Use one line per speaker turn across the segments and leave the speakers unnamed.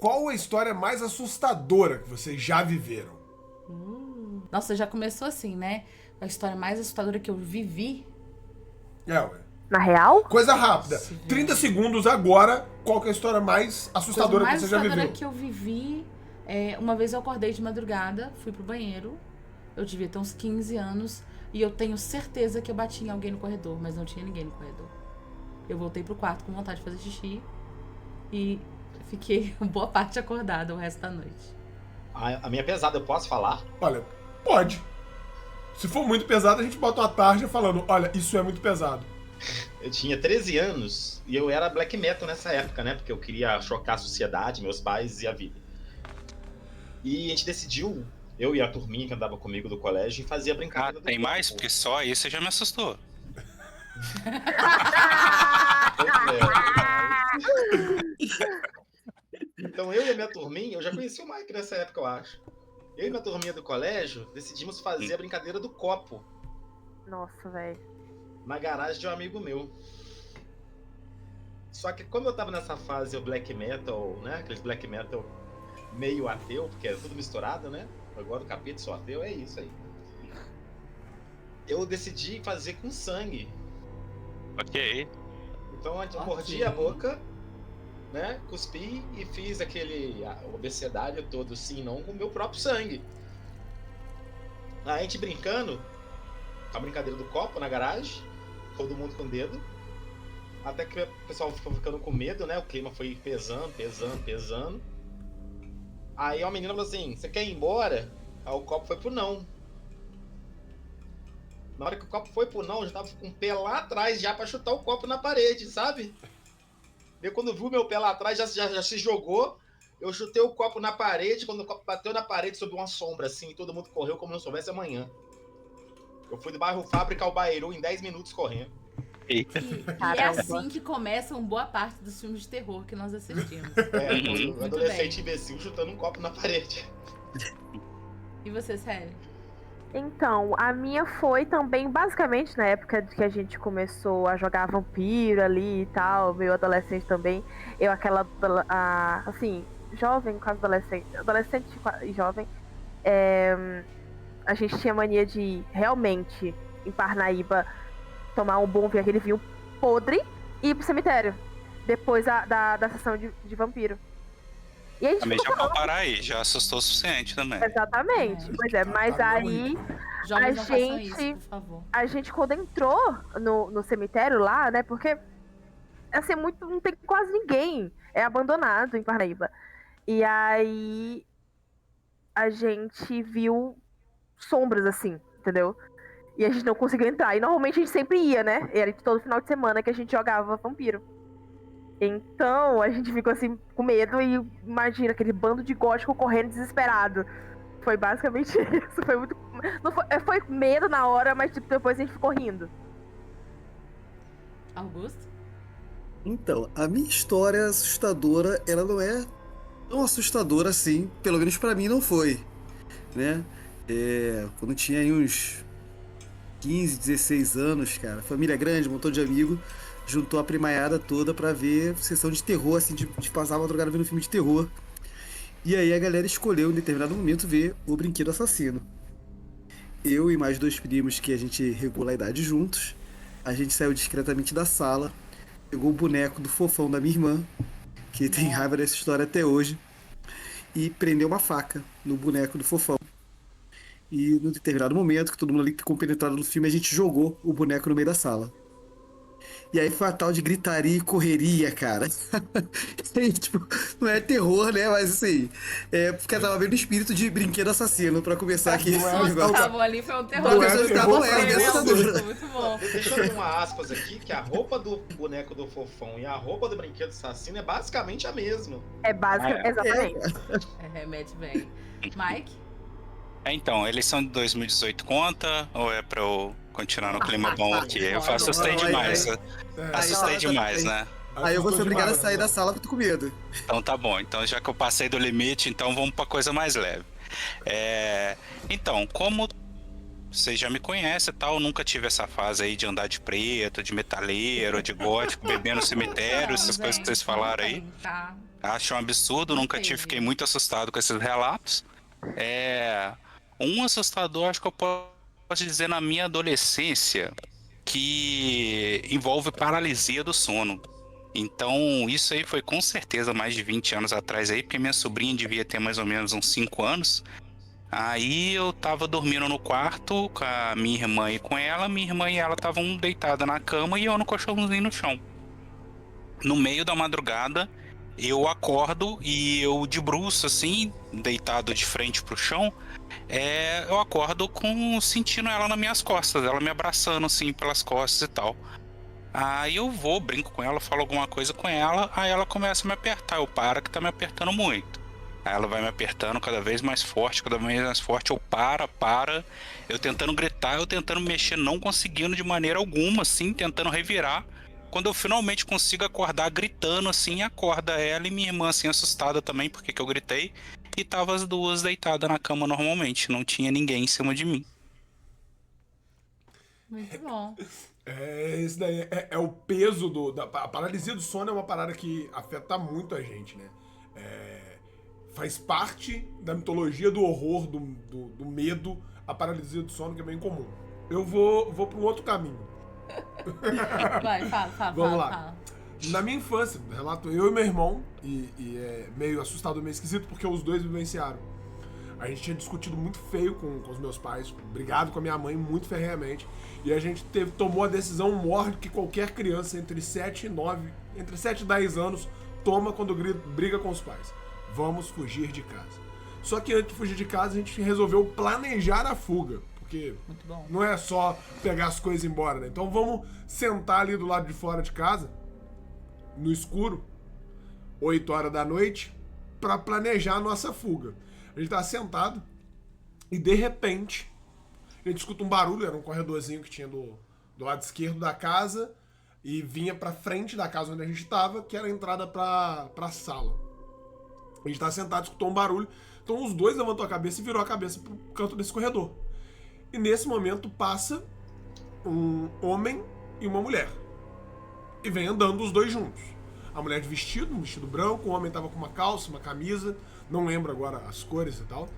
qual a história mais assustadora que vocês já viveram?
Nossa, já começou assim, né? A história mais assustadora que eu vivi.
Ué.
Na real?
Coisa rápida.
Nossa,
30 segundos agora, qual que é a história mais
A coisa
assustadora
mais
que você já
assustadora
viveu?
que eu vivi uma vez eu acordei de madrugada, fui pro banheiro. Eu devia ter uns 15 anos. E eu tenho certeza que eu bati em alguém no corredor, mas não tinha ninguém no corredor. Eu voltei pro quarto com vontade de fazer xixi. E fiquei boa parte acordada o resto da noite.
A minha pesada, eu posso falar?
Olha, pode. Se for muito pesado, a gente bota uma tarja falando, olha, isso é muito pesado.
Eu tinha 13 anos e eu era black metal nessa época, né? Porque eu queria chocar a sociedade, meus pais e a vida. E a gente decidiu, eu e a turminha que andava comigo do colégio, fazer a brincadeira do
Tem
corpo.
mais? Porque só aí você já me assustou.
Pois é. Então eu e a minha turminha, eu já conheci o Mike nessa época, eu acho. Eu e minha turminha do colégio decidimos fazer a brincadeira do copo
Nossa, velho.
na garagem de um amigo meu. Só que como eu tava nessa fase o black metal, né? Aqueles black metal meio ateu, porque é tudo misturado, né? Agora o capeta sou ateu, é isso aí. Eu decidi fazer com sangue.
Ok.
Então eu
Ok.
mordi a boca, né? Cuspi e fiz a obesidade todo, sim, não, com o meu próprio sangue. A gente brincando, com a brincadeira do copo na garagem, todo mundo com o dedo. Até que o pessoal ficou ficando com medo, né? O clima foi pesando. Aí uma menina falou assim, você quer ir embora? Aí o copo foi pro não. Na hora que o copo foi pro não, eu já tava com o pé lá atrás já pra chutar o copo na parede, sabe? Eu quando viu meu pé lá atrás, já se jogou. Eu chutei o copo na parede, quando o copo bateu na parede, sob uma sombra, assim, e todo mundo correu como não soubesse amanhã. Eu fui do bairro Fábrica ao Baeru em 10 minutos correndo.
Eita.
E é
Caramba.
assim que começam boa parte dos filmes de terror que nós assistimos.
Um
Muito
adolescente
bem.
imbecil chutando um copo na parede.
E você, Sally?
Então, a minha foi também, basicamente, na época que a gente começou a jogar vampiro ali e tal, meio adolescente também. Eu, assim, jovem, quase adolescente e jovem, a gente tinha mania de, realmente, em Parnaíba, tomar um bom vinho, aquele vinho podre, e ir pro cemitério, depois da sessão de vampiro. E a gente
Também
ficou
já vou parar aí, já assustou o suficiente também.
Exatamente, pois é, mas
Tá
aí
Jovens não façam
gente-
isso, por favor.
a gente quando entrou no cemitério lá, né, porque assim, não tem quase ninguém, é abandonado em Parnaíba. E aí a gente viu sombras assim, entendeu? E a gente não conseguiu entrar. E normalmente a gente sempre ia, né? Era todo final de semana que a gente jogava vampiro. Então a gente ficou assim com medo e imagina aquele bando de gótico correndo desesperado. Foi basicamente isso. Foi muito. Não foi medo na hora, mas tipo, depois a gente ficou rindo.
Augusto?
Então, a minha história assustadora, ela não é tão assustadora assim, pelo menos pra mim não foi, né? Quando eu tinha aí uns 15, 16 anos, cara, família grande, um montão de amigo, juntou a primaiada toda pra ver sessão de terror, assim, de passar a madrugada vendo filme de terror. E aí a galera escolheu em determinado momento ver O Brinquedo Assassino. Eu e mais dois primos que a gente regula a idade juntos, a gente saiu discretamente da sala, pegou o boneco do fofão da minha irmã, que tem raiva dessa história até hoje, e prendeu uma faca no boneco do fofão. E num determinado momento, que todo mundo ali ficou penetrado no filme, a gente jogou o boneco no meio da sala. E aí foi uma tal de gritaria e correria, cara. E aí, tipo, não é terror, né? Mas assim, porque eu tava vendo o espírito de Brinquedo Assassino pra começar aqui.
Não
As
é,
pessoas que
não,
estavam ali foi um terror.
Não é
As pessoas
terror,
estavam,
é
bem assustadora.
Muito bom.
Deixa eu dar uma aspas aqui, que a roupa do boneco do fofão e a roupa do brinquedo assassino é basicamente a mesma.
É basicamente. Exatamente.
Remete bem. Mike?
Então, eleição de 2018 conta? Ou é pra eu continuar no clima bom aqui? Eu assustei
Não,
demais.
aí-
Assustei
aí-
demais, né?
Aí eu vou ser obrigado a
demais,
sair
né?
da sala porque eu tô com medo.
Então tá bom. Então já que eu passei do limite, então vamos pra coisa mais leve. Então, como vocês já me conhecem e tal, eu nunca tive essa fase aí de andar de preto, de metaleiro, de gótico, beber no cemitério, essas coisas que vocês falaram aí.
Tá.
Acho um absurdo, nunca
Entendi.
fiquei muito assustado com esses relatos. Um assustador, acho que eu posso dizer na minha adolescência, que envolve paralisia do sono. Então, isso aí foi com certeza mais de 20 anos atrás aí, porque minha sobrinha devia ter mais ou menos uns 5 anos. Aí eu tava dormindo no quarto com a minha irmã e com ela. Minha irmã e ela estavam deitadas na cama e eu no colchãozinho no chão. No meio da madrugada, eu acordo e eu de bruço, assim, deitado de frente pro chão, eu acordo sentindo ela nas minhas costas, ela me abraçando, assim, pelas costas e tal. Aí eu vou, brinco com ela, falo alguma coisa com ela, aí ela começa a me apertar, eu paro que tá me apertando muito. Aí ela vai me apertando cada vez mais forte, eu para, eu tentando gritar, eu tentando mexer, não conseguindo de maneira alguma, assim, tentando revirar. Quando eu finalmente consigo acordar gritando, assim, acorda ela e minha irmã, assim, assustada também, porque que eu gritei. E tava as duas deitadas na cama normalmente, não tinha ninguém em cima de mim.
Muito bom.
Esse daí é o peso a paralisia do sono é uma parada que afeta muito a gente, né? Faz parte da mitologia do horror, do medo, a paralisia do sono, que é bem comum. Eu vou para um outro caminho.
Vai, fala.
Vamos lá. Na minha infância, relato eu e meu irmão, e é meio assustador, meio esquisito, porque os dois vivenciaram. A gente tinha discutido muito feio com os meus pais, brigado com a minha mãe muito ferreamente, e a gente tomou a decisão mórrida que qualquer criança entre 7 e 10 anos toma quando briga com os pais. Vamos fugir de casa. Só que antes de fugir de casa, a gente resolveu planejar a fuga. Porque
Muito bom.
não é só pegar as coisas e ir embora, né? Então vamos sentar ali do lado de fora de casa, no escuro, 8 horas da noite, pra planejar a nossa fuga. A gente tava sentado e de repente a gente escuta um barulho, era um corredorzinho que tinha do lado esquerdo da casa e vinha pra frente da casa onde a gente tava, que era a entrada pra sala. A gente tava sentado, escutou um barulho, então os dois levantou a cabeça e virou a cabeça pro canto desse corredor. E nesse momento passa um homem e uma mulher. E vem andando os dois juntos. A mulher de vestido, um vestido branco, o homem tava com uma calça, uma camisa, não lembro agora as cores e tal.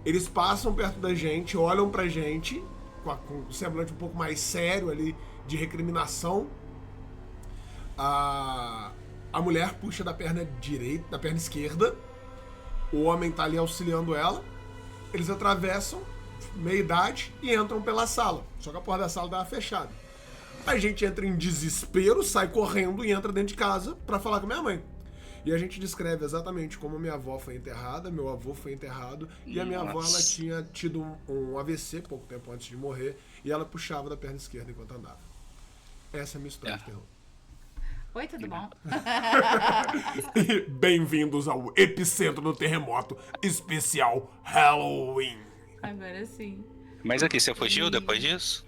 Eles passam perto da gente, olham pra gente, com um semblante um pouco mais sério ali, de recriminação. A mulher puxa da perna direita, da perna esquerda. O homem tá ali auxiliando ela. Eles atravessam meia idade e entram pela sala. Só que a porta da sala tava fechada. A gente entra em desespero, sai correndo e entra dentro de casa pra falar com a minha mãe. E a gente descreve exatamente como minha avó foi enterrada, meu avô foi enterrado, e a minha avó ela tinha tido um AVC pouco tempo antes de morrer, e ela puxava da perna esquerda enquanto andava. Essa é a minha história de terror.
Oi, tudo bom?
Bem-vindos ao epicentro do terremoto especial Halloween.
Agora sim.
Mas aqui, você fugiu depois disso?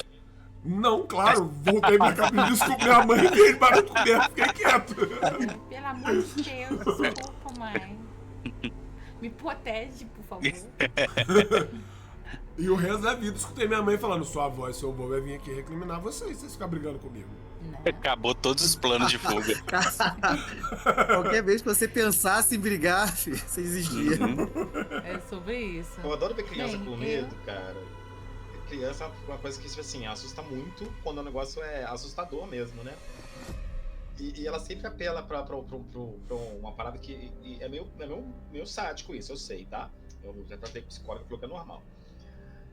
Não, claro, voltei pra cá e descobri minha mãe e veio para comer, fiquei quieto.
Pelo amor de Deus, desculpa, mãe. Me protege, por favor.
E o resto da vida escutei minha mãe falando: sua avó e seu avô vai vir aqui recriminar vocês ficarem brigando comigo.
Não.
Acabou todos os planos de fuga.
Qualquer vez que você pensasse em brigar, filho, você existia.
É sobre isso.
Eu adoro ver criança
Bem,
com medo, cara. Criança é uma coisa que, tipo assim, assusta muito quando o negócio é assustador mesmo, né? E ela sempre apela pra uma parada que é meio sádico isso, eu sei, tá? Eu já tratei com psicólogo, falou que é normal.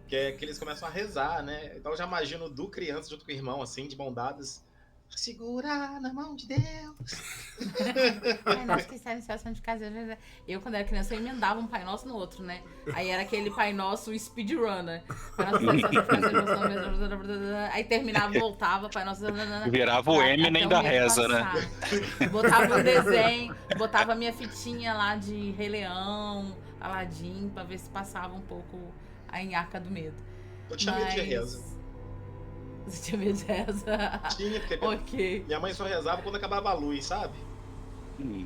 Que é que eles começam a rezar, né? Então eu já imagino criança junto com o irmão, assim, de mão dadas. Segurar na mão de Deus.
Ai, nossa, que sério, situação de casa. Eu, quando era criança, eu emendava um Pai Nosso no outro, né? Aí era aquele Pai Nosso speedrunner. Aí terminava, voltava, Pai Nosso.
Virava o Eminem da reza, né?
Botava um desenho, botava a minha fitinha lá de Rei Leão, Aladim, pra ver se passava um pouco a enhaca do medo.
Eu tinha medo de reza.
Você tinha medo de reza?
Tinha, porque
Ok.
minha mãe só rezava quando acabava a luz, sabe?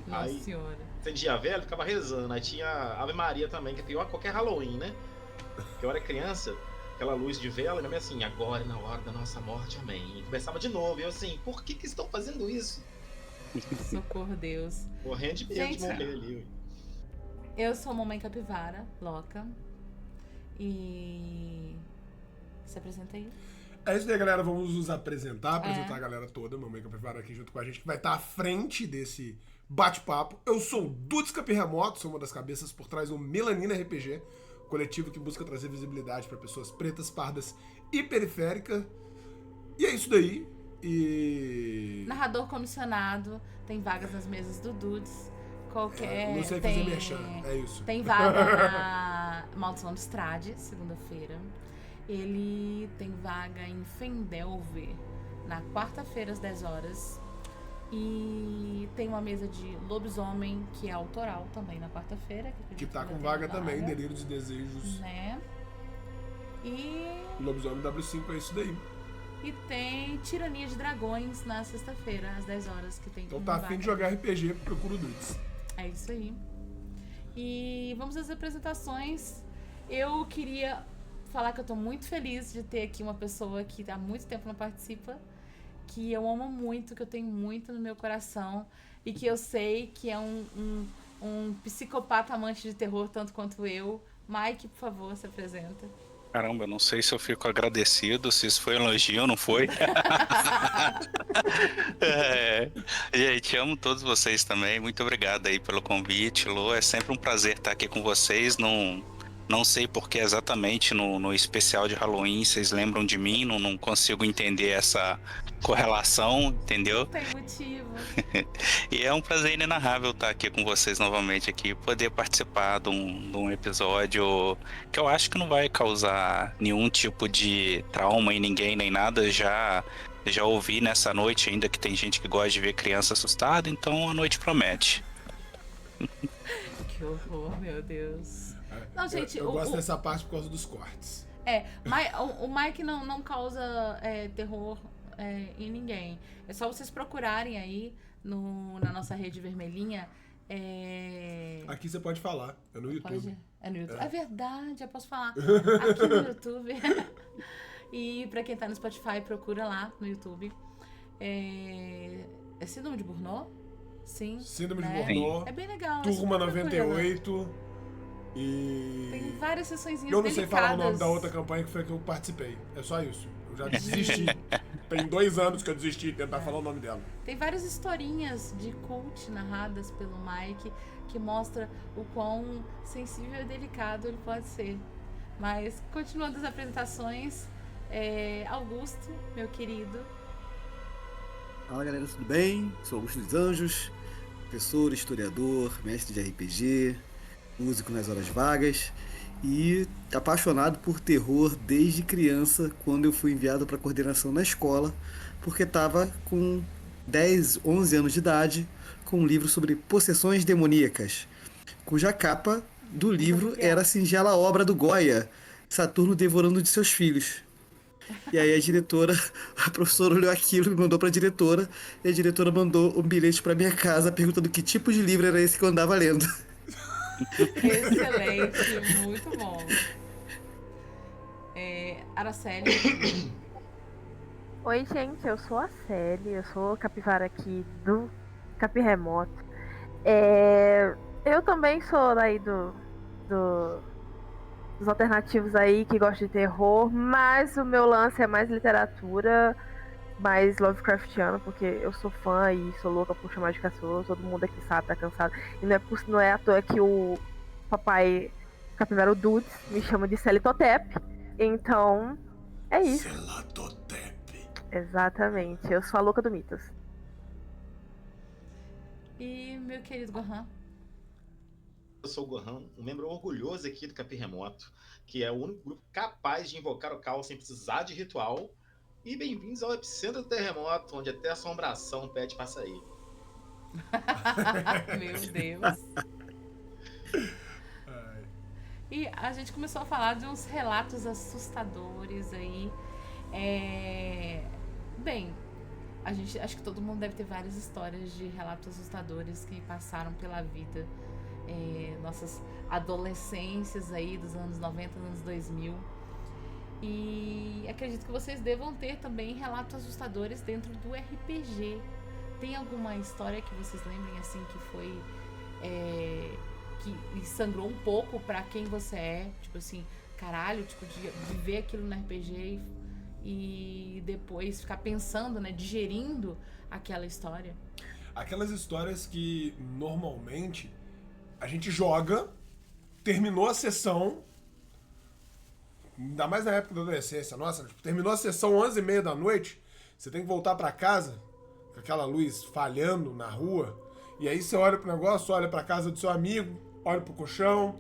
Nossa
Aí,
senhora.
acendia a vela, ficava rezando. Aí tinha Ave Maria também, que é pior que qualquer Halloween, né? Porque eu era criança, aquela luz de vela, e minha mãe assim, agora é na hora da nossa morte, amém. E começava de novo, e eu assim, por que estão fazendo isso?
Socorro, Deus.
Morrendo de medo
Gente,
de morrer ali. Ué.
Eu sou Mamãe Capivara, Loca. E... Se apresenta aí.
É isso aí, galera. Vamos nos apresentar a galera toda. Mamãe Capivara aqui junto com a gente, que vai estar à frente desse bate-papo. Eu sou o Dudes Capirremoto, sou uma das cabeças por trás do Melanina RPG, coletivo que busca trazer visibilidade para pessoas pretas, pardas e periféricas. E é isso daí. E...
Narrador comissionado, tem vagas nas mesas do Dudes. Qualquer.
Não sei fazer merchan, é isso.
Tem vaga na Maldição do Estrade, segunda-feira. Ele tem vaga em Fendelver na quarta-feira às 10 horas. E tem uma mesa de lobisomem, que é autoral também na quarta-feira.
Que tá com vaga também, Delírios e Desejos.
Né? E...
Lobisomem W5 é isso daí.
E tem Tirania de Dragões na sexta-feira, às 10 horas, que tem.
Então tá afim de jogar RPG, procura o Dudes.
É isso aí. E vamos às apresentações. Eu queria falar que eu tô muito feliz de ter aqui uma pessoa que há muito tempo não participa, que eu amo muito, que eu tenho muito no meu coração e que eu sei que é um psicopata amante de terror tanto quanto eu. Mike, por favor, se apresenta.
Caramba, eu não sei se eu fico agradecido, se isso foi elogio ou não foi. Gente, amo todos vocês também. Muito obrigado aí pelo convite, Lô. É sempre um prazer estar aqui com vocês. Não sei porque exatamente no especial de Halloween vocês lembram de mim, não consigo entender essa correlação, entendeu?
Não tem motivo.
E é um prazer inenarrável estar aqui com vocês novamente aqui, poder participar de um episódio que eu acho que não vai causar nenhum tipo de trauma em ninguém nem nada. Já ouvi nessa noite ainda que tem gente que gosta de ver criança assustada, então a noite promete.
Que horror, meu Deus. Não, gente,
eu gosto dessa parte por causa dos cortes.
O Mike não causa terror em ninguém. É só vocês procurarem aí na nossa rede vermelhinha.
Aqui você pode falar, é no YouTube.
Pode? É no YouTube. É verdade, eu posso falar. Aqui no YouTube. E pra quem tá no Spotify, procura lá no YouTube. É Síndrome de Burnout? Sim.
Síndrome
né?
de Burnout.
É bem legal.
Turma
super
98. E...
Tem várias sessõezinhas
eu não sei falar o nome
delicadas.
da outra campanha que foi que eu participei. É só isso. Eu já desisti. Tem 2 anos que eu desisti de tentar falar o nome dela.
Tem várias historinhas de cult narradas pelo Mike que mostra o quão sensível e delicado ele pode ser. Mas, continuando as apresentações, Augusto, meu querido.
Fala galera, tudo bem? Sou Augusto dos Anjos, professor, historiador, mestre de RPG, músico nas horas vagas e apaixonado por terror desde criança, quando eu fui enviado para coordenação na escola, porque estava com 10, 11 anos de idade, com um livro sobre possessões demoníacas, cuja capa do livro era a singela obra do Goya, Saturno devorando de seus filhos. E aí a professora olhou aquilo e mandou pra diretora, e a diretora mandou um bilhete pra minha casa perguntando que tipo de livro era esse que eu andava lendo.
Excelente, muito bom. Araceli.
Oi, gente, eu sou a Célia, eu sou capivara aqui do Capirremoto. Eu também sou daí dos alternativos aí que gostam de terror, mas o meu lance é mais literatura, mais Lovecraftiano, porque eu sou fã e sou louca por chamar de caçula, todo mundo aqui sabe, tá cansado. E não é à toa que o papai capivara, o Dudes, me chama de Celitotep, então é isso.
Celatotep.
Exatamente, eu sou a louca do Mitos.
E meu querido Gohan.
Eu sou o Gohan, um membro orgulhoso aqui do Capirremoto, que é o único grupo capaz de invocar o caos sem precisar de ritual. E bem-vindos ao epicentro do terremoto, onde até a assombração pede pra sair.
Meu Deus. E a gente começou a falar de uns relatos assustadores aí. Bem, acho que todo mundo deve ter várias histórias de relatos assustadores que passaram pela vida. Nossas adolescências aí dos anos 90, anos 2000. E acredito que vocês devam ter também relatos assustadores dentro do RPG, tem alguma história que vocês lembrem, assim, que foi... que sangrou um pouco pra quem você é? Tipo assim, caralho, tipo, de viver aquilo no RPG e depois ficar pensando, né? Digerindo aquela história.
Aquelas histórias que, normalmente, a gente joga, terminou a sessão, ainda mais na época da adolescência, nossa, terminou a sessão 11h30 da noite, você tem que voltar pra casa, com aquela luz falhando na rua, e aí você olha pro negócio, olha pra casa do seu amigo, olha pro colchão,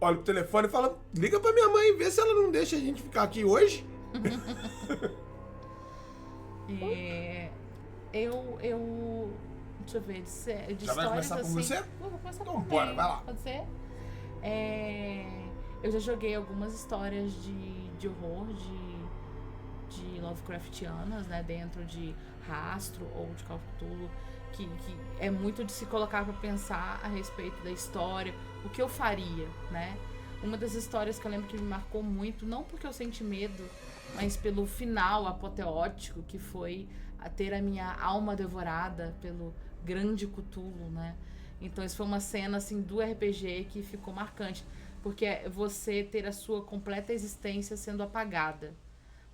olha pro telefone e fala, liga pra minha mãe, vê se ela não deixa a gente ficar aqui hoje.
Deixa eu ver, de
Já vai
histórias
começar por
assim...
você?
Vou começar
Então
por mim,
bora, vai lá.
Pode ser? Eu já joguei algumas histórias de horror, de Lovecraftianas, né? Dentro de Rastro ou de Call of Cthulhu, que é muito de se colocar pra pensar a respeito da história, o que eu faria, né? Uma das histórias que eu lembro que me marcou muito, não porque eu senti medo, mas pelo final apoteótico, que foi a ter a minha alma devorada pelo grande Cthulhu, né? Então isso foi uma cena, assim, do RPG que ficou marcante, porque é você ter a sua completa existência sendo apagada.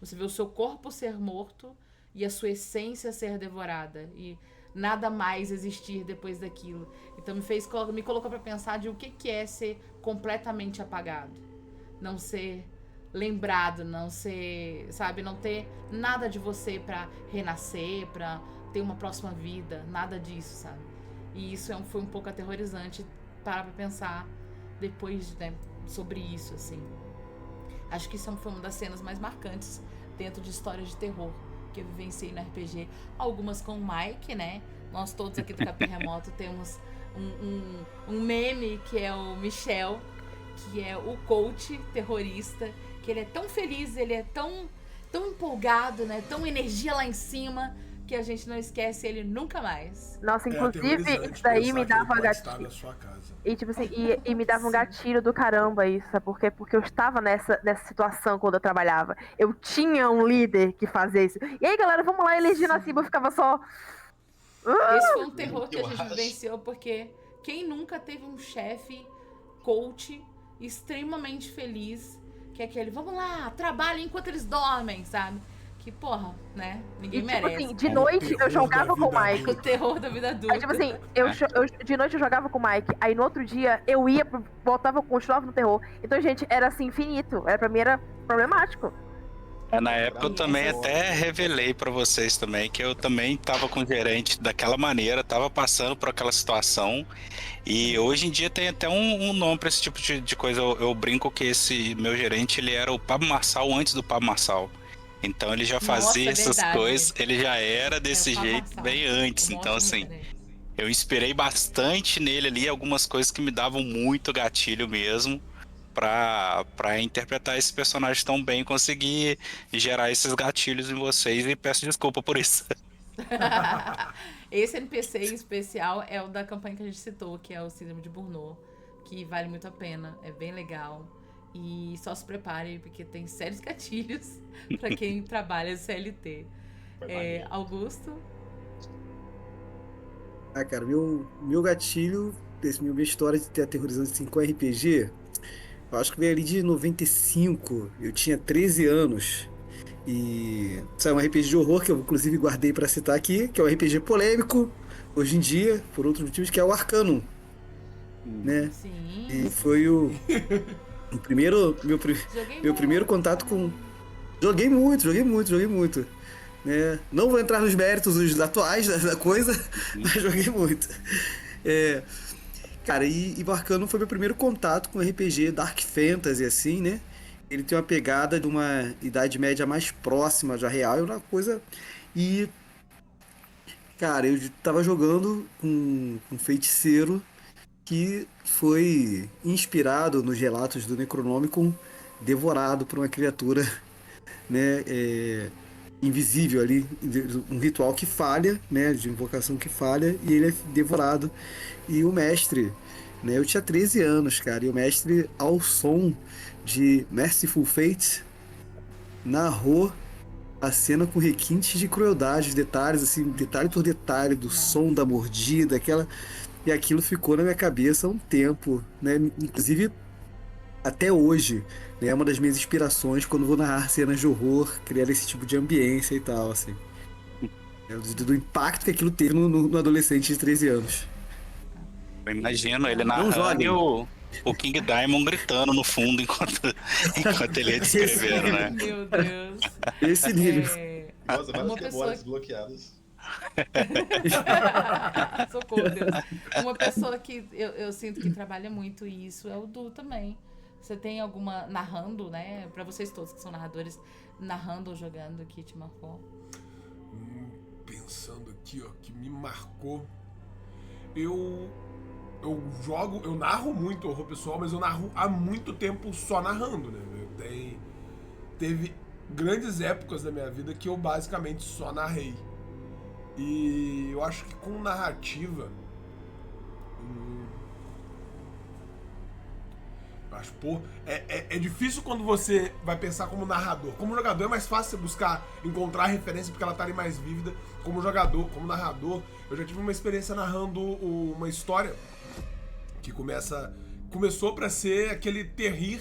Você vê o seu corpo ser morto e a sua essência ser devorada, e nada mais existir depois daquilo. Então me colocou pra pensar de o que é ser completamente apagado. Não ser lembrado, não ser, sabe, não ter nada de você pra renascer, pra ter uma próxima vida, nada disso, sabe? E isso foi um pouco aterrorizante parar pra pensar depois, né, sobre isso, assim. Acho que isso foi uma das cenas mais marcantes dentro de histórias de terror que eu vivenciei no RPG. Algumas com o Mike, né? Nós todos aqui do Capim Remoto temos um meme que é o Michel, que é o coach terrorista, que ele é tão feliz, ele é tão empolgado, né? Tão energia lá em cima, que a gente não esquece ele nunca mais.
Nossa, inclusive, isso daí me dava gatilho.
Na sua casa.
E tipo assim, e me dava um gatilho do caramba isso, sabe por quê? Porque eu estava nessa situação quando eu trabalhava. Eu tinha um líder que fazia isso. E aí, galera, vamos lá eleger na Ciba, eu ficava só...
Esse foi um terror que a gente vivenciou, porque quem nunca teve um chefe coach extremamente feliz, que é aquele, vamos lá, trabalha enquanto eles dormem, sabe? Que porra, né? Ninguém merece.
Tipo assim, de noite eu jogava com o Mike.
O terror da vida adulta.
Aí, tipo assim, de noite eu jogava com o Mike, aí no outro dia eu ia, continuava no terror. Então, gente, era assim, infinito. Pra mim era problemático.
Na época eu também até revelei pra vocês também que eu também tava com o gerente daquela maneira, tava passando por aquela situação. E hoje em dia tem até um nome pra esse tipo de coisa. Eu brinco que esse meu gerente, ele era o Pablo Marçal antes do Pablo Marçal. Então ele já fazia essas coisas, ele já era desse jeito bem antes. Então assim, eu inspirei bastante nele ali, algumas coisas que me davam muito gatilho mesmo, pra interpretar esse personagem tão bem, conseguir gerar esses gatilhos em vocês, e peço desculpa por isso.
Esse NPC em especial é o da campanha que a gente citou, que é o Síndrome de Burnout, que vale muito a pena, é bem legal. E só se prepare, porque tem sérios gatilhos pra quem trabalha CLT. Augusto?
Cara, meu gatilho, minha história de ter aterrorizante assim, com RPG, eu acho que veio ali de 95, eu tinha 13 anos. E saiu um RPG de horror que eu inclusive guardei pra citar aqui, que é um RPG polêmico, hoje em dia, por outros motivos, que é o Arcanum. Né?
Sim.
E foi o meu primeiro contato com... Joguei muito. Né? Não vou entrar nos méritos os atuais da coisa, mas joguei muito. Cara, e o Arcanum foi meu primeiro contato com RPG Dark Fantasy, assim, né? Ele tem uma pegada de uma Idade Média mais próxima da real, é uma coisa... E... Cara, eu tava jogando com um feiticeiro que foi inspirado nos relatos do Necronomicon, devorado por uma criatura, né, invisível ali, um ritual que falha, né, de invocação que falha, e ele é devorado. E o mestre, né, eu tinha 13 anos, cara, e o mestre, ao som de Merciful Fate, narrou a cena com requintes de crueldade, detalhes, assim, detalhe por detalhe, do som da mordida, e aquilo ficou na minha cabeça há um tempo, né? Inclusive, até hoje, né? É uma das minhas inspirações quando vou narrar cenas de horror, criar esse tipo de ambiência e tal, assim. Do impacto que aquilo teve no adolescente de 13 anos.
Eu imagino ele
Não
narrando
jogue.
e o King Diamond gritando no fundo enquanto ele ia descrevendo, né?
Meu Deus.
Esse nível.
É...
Nossa,
Uma
várias
pessoa-
memórias desbloqueadas.
Socorro, Deus. Uma pessoa que eu sinto que trabalha muito isso é o Du também. Você tem alguma narrando, né? Pra vocês todos que são narradores, narrando ou jogando que te marcou?
Pensando aqui, ó, que me marcou. Eu narro muito horror pessoal, mas eu narro há muito tempo só narrando, né? Teve grandes épocas da minha vida que eu basicamente só narrei. E eu acho que com narrativa. Acho, pô, é difícil quando você vai pensar como narrador. Como jogador é mais fácil você buscar encontrar a referência porque ela tá ali mais vívida. Como jogador, como narrador, eu já tive uma experiência narrando uma história que começou pra ser aquele terrir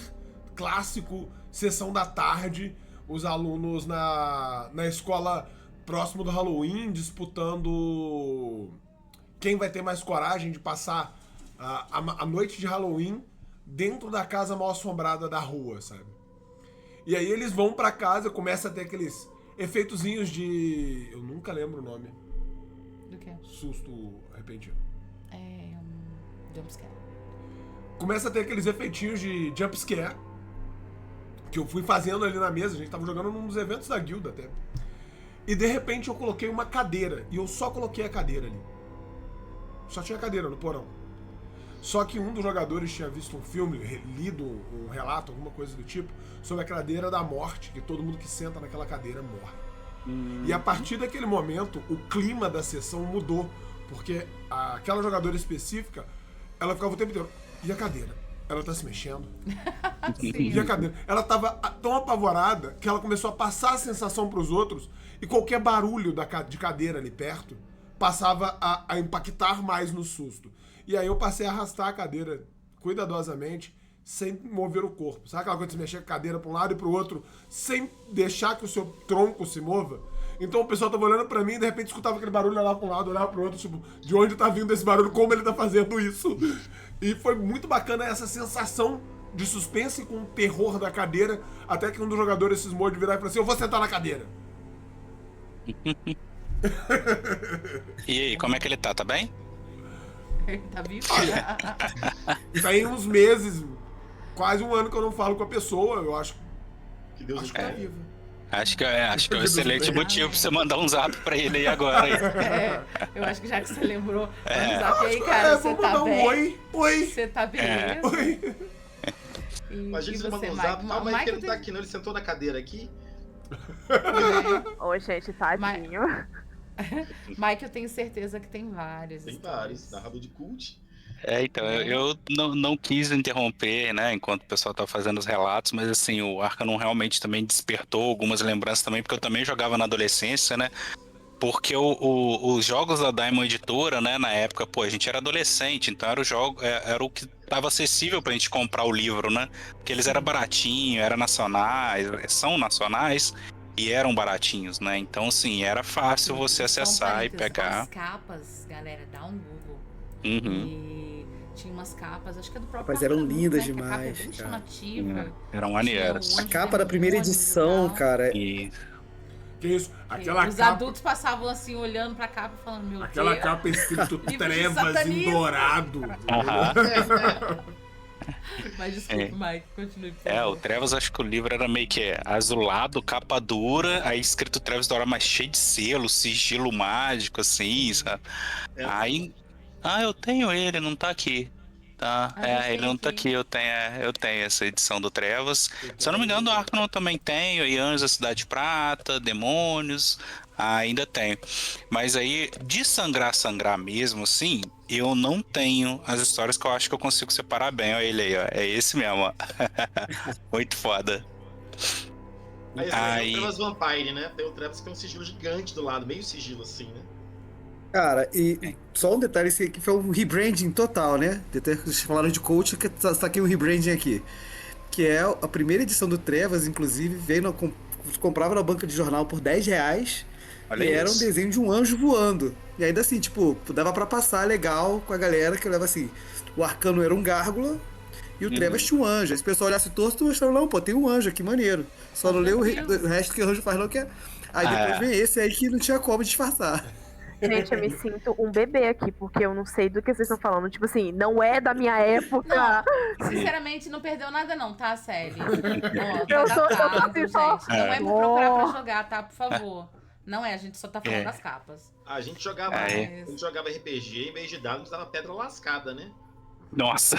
clássico, sessão da tarde, os alunos na escola próximo do Halloween disputando quem vai ter mais coragem de passar a noite de Halloween dentro da casa mal assombrada da rua, sabe? E aí eles vão pra casa, começa a ter aqueles efeitozinhos de... eu nunca lembro o nome.
Do quê?
Susto repentino.
É jumpscare.
Começa a ter aqueles efeitinhos de jumpscare que eu fui fazendo ali na mesa. A gente tava jogando num dos eventos da guilda até. E de repente eu coloquei uma cadeira. E eu só coloquei a cadeira ali. Só tinha cadeira no porão. Só que um dos jogadores tinha visto um filme, lido um relato, alguma coisa do tipo, sobre a cadeira da morte, que todo mundo que senta naquela cadeira morre. E a partir daquele momento, o clima da sessão mudou. Porque aquela jogadora específica, ela ficava o tempo inteiro. E a cadeira? Ela tá se mexendo?
Sim.
E a cadeira? Ela tava tão apavorada que ela começou a passar a sensação pros outros e qualquer barulho de cadeira ali perto passava a impactar mais no susto. E aí eu passei a arrastar a cadeira cuidadosamente, sem mover o corpo. Sabe aquela coisa de se mexer a cadeira pra um lado e pro outro, sem deixar que o seu tronco se mova? Então o pessoal tava olhando pra mim e de repente escutava aquele barulho, olhava pra um lado, olhava pro outro, tipo, de onde tá vindo esse barulho, como ele tá fazendo isso? E foi muito bacana essa sensação de suspense com o terror da cadeira, até que um dos jogadores cismou de virar e falou assim, eu vou sentar na cadeira.
E aí, como é que ele tá? Tá bem?
Tá vivo?
Tem uns meses, quase um ano que eu não falo com a pessoa, eu acho
Que Deus
que
o
tá
tenha.
viva.
Acho que é um excelente motivo pra você mandar um zap pra ele aí agora. Aí.
É, eu acho que já que você lembrou, vamos lá, e aí, cara, você
vou
tá
mandar
bem?
oi.
Você tá beleza?
Oi.
E,
Imagina
e
se você mandou um
Mike?
zap, calma aí que ele
Mike
não tá aqui não, ele sentou na cadeira aqui.
Ô, gente, tadinho.
Mike, eu tenho certeza que tem vários.
Tem vários, narrador de cult.
Então, eu não quis interromper, né, enquanto o pessoal tá fazendo os relatos, mas assim, o Arcanum realmente também despertou algumas lembranças também, porque eu também jogava na adolescência, né, porque os jogos da Diamond Editora, né, na época, pô, a gente era adolescente, então era o que tava acessível pra gente comprar o livro, né, porque eles eram baratinhos, eram nacionais, são nacionais, e eram baratinhos, né, então assim, era fácil você acessar e pegar.
As capas, galera, dá um Google.
Uhum.
E tinha umas capas, acho que é do próprio
Mas eram
Arcanum,
lindas
né, que a capa é
demais,
bem
cara.
chamativa.
Eram maneiras.
Tinha o
A
Anjo
capa da primeira
Demônios e
edição,
tal.
cara,
E
Que isso? Aquela
Os
capa,
adultos passavam assim, olhando pra capa e falando, meu
aquela
Deus.
capa escrito
Livro de
Trevas em
satanismo.
dourado.
Aham.
Mas desculpe, Mike, continue, por
o
favor.
Trevas, acho que o livro era meio que azulado, capa dura, aí escrito Trevas da Hora, mas cheio de selo, sigilo mágico, assim, sabe?
É.
Aí, eu tenho ele, não tá aqui. Tá,
A gente
ele
tem
não tá
aqui.
aqui, eu tenho essa edição do Trevas. Se eu não me engano, do Arcanum eu também tenho, e Anjos da Cidade de Prata, Demônios, ainda tenho. Mas aí, de sangrar mesmo, assim, eu não tenho as histórias que eu acho que eu consigo separar bem. Olha ele aí, ó. É esse mesmo, ó. Muito foda.
Aí esse é o
Aí,
Trevas Vampire, né? Tem o Trevas que tem um sigilo gigante do lado, meio sigilo assim, né?
Cara, e só um detalhe, esse aqui foi um rebranding total, né? Até que vocês falaram de coach, que tá aqui um rebranding aqui. Que é a primeira edição do Trevas, inclusive, veio comprava na banca de jornal por R$ 10
olha
e era um
isso.
desenho de um anjo voando. E ainda assim, tipo, dava pra passar legal com a galera, que leva assim, o Arcano era um gárgula e o Trevas tinha um anjo. Aí se o pessoal olhasse torto, tu mostrava, não, pô, tem um anjo aqui, maneiro. Só não lê o resto que o anjo faz não, que é... Aí depois vem esse aí que não tinha como disfarçar.
Gente, eu me sinto um bebê aqui, porque eu não sei do que vocês estão falando. Tipo assim, não é da minha época.
Sinceramente, não perdeu nada não, tá, Sally? Ó,
Eu
tá
sou- eu
datado,
tô assim, só-
gente. Não é pra procurar pra jogar, tá? Por favor. Não é, a gente só tá falando das capas.
A gente jogava,
É.
a gente jogava RPG, em vez de dados, dava pedra lascada, né?
Nossa.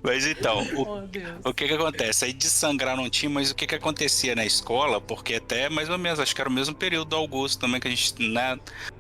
Mas então,
Oh, Deus.
o que acontece? Aí de sangrar não tinha, mas o que acontecia na escola, porque até mais ou menos, acho que era o mesmo período do Augusto também, que a gente, né,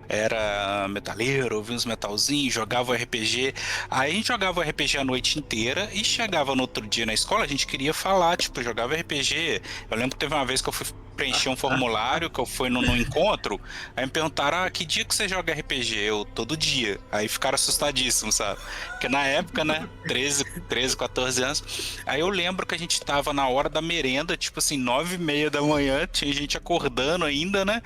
era metaleiro, ouvia uns metalzinhos, jogava RPG. Aí a gente jogava RPG a noite inteira e chegava no outro dia na escola, a gente queria falar, tipo, jogava RPG. Eu lembro que teve uma vez que eu fui preencher um formulário, que eu fui no encontro, aí me perguntaram, que dia que você joga RPG? Eu, todo dia. Aí ficaram assustadíssimos, sabe? Porque na época, né, 13, 14 anos, aí eu lembro que a gente tava na hora da merenda, tipo assim, 9h30 da manhã, tinha gente acordando ainda, né?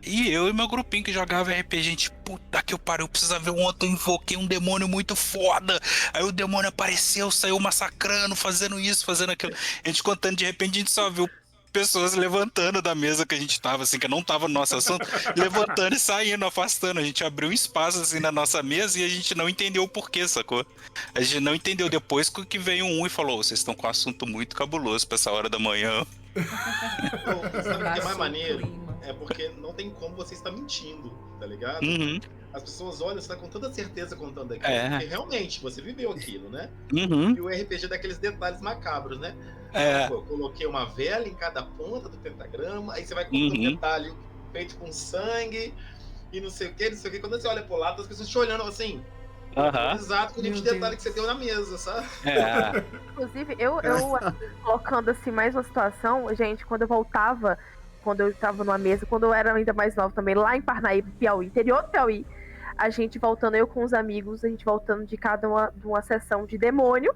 E eu e meu grupinho que jogava RPG, a gente, puta que eu pariu, precisa ver ontem, eu invoquei um demônio muito foda. Aí o demônio apareceu, saiu massacrando, fazendo isso, fazendo aquilo. A gente contando, de repente a gente só viu pessoas levantando da mesa que a gente tava, assim, que não tava no nosso assunto, levantando e saindo, afastando. A gente abriu um espaço, assim, na nossa mesa e a gente não entendeu o porquê, sacou? A gente não entendeu depois que veio um e falou, vocês estão com um assunto muito cabuloso pra essa hora da manhã.
Não, sabe o que é mais
Baixou o
maneiro?
clima.
É porque não tem como você estar mentindo, tá ligado?
Uhum,
As pessoas olham, você tá com toda certeza contando aquilo,
É.
porque realmente você viveu aquilo, né?
uhum,
E o RPG dá aqueles detalhes macabros, né?
é,
Pô, eu coloquei uma vela em cada ponta do pentagrama, aí você vai colocando um detalhe feito com sangue e não sei o que, não sei o que. Quando você olha pro lado, as pessoas te olhando assim,
aham,
exato com o tipo de
Meu
detalhe
Deus.
que você deu na mesa, sabe?
é,
Inclusive, eu colocando assim mais uma situação, gente, quando eu tava numa mesa, quando eu era ainda mais nova também, lá em Parnaíba, Piauí, interior do Piauí, a gente voltando, eu com os amigos, a gente voltando de de uma sessão de demônio.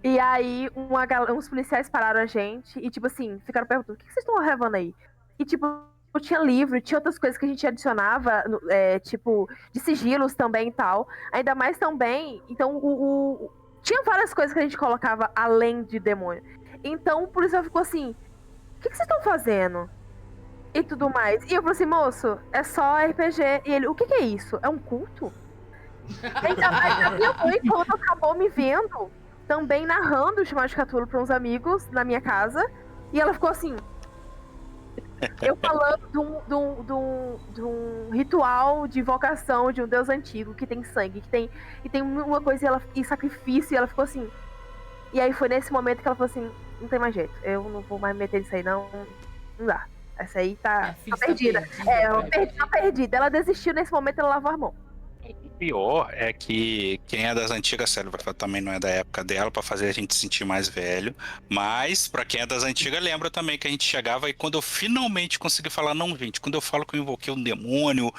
E aí, uns policiais pararam a gente e, tipo assim, ficaram perguntando: o que vocês estão levando aí? E, tipo, tinha livro, tinha outras coisas que a gente adicionava, tipo, de sigilos também e tal. Ainda mais também. Então, tinha várias coisas que a gente colocava além de demônio. Então, o policial ficou assim: o que vocês estão fazendo? E tudo mais. E eu falei assim: moço, é só RPG. E ele: o que é isso? É um culto? Ainda mais a minha mãe, quando acabou me vendo, também narrando o Chamado de Cthulhu para uns amigos na minha casa. E ela ficou assim. Eu falando de um ritual de invocação de um deus antigo que tem sangue, que tem uma coisa e sacrifício, e ela ficou assim. E aí foi nesse momento que ela falou assim: não tem mais jeito, eu não vou mais me meter nisso aí, não dá. Essa aí tá perdida. Tá perdida. Ela desistiu nesse momento, ela lavou a mão.
O pior é que quem é das antigas, sério, também não é da época dela, pra fazer a gente se sentir mais velho. Mas, pra quem é das antigas, lembra também que a gente chegava e quando eu finalmente consegui falar, não, gente, quando eu falo que eu invoquei um demônio,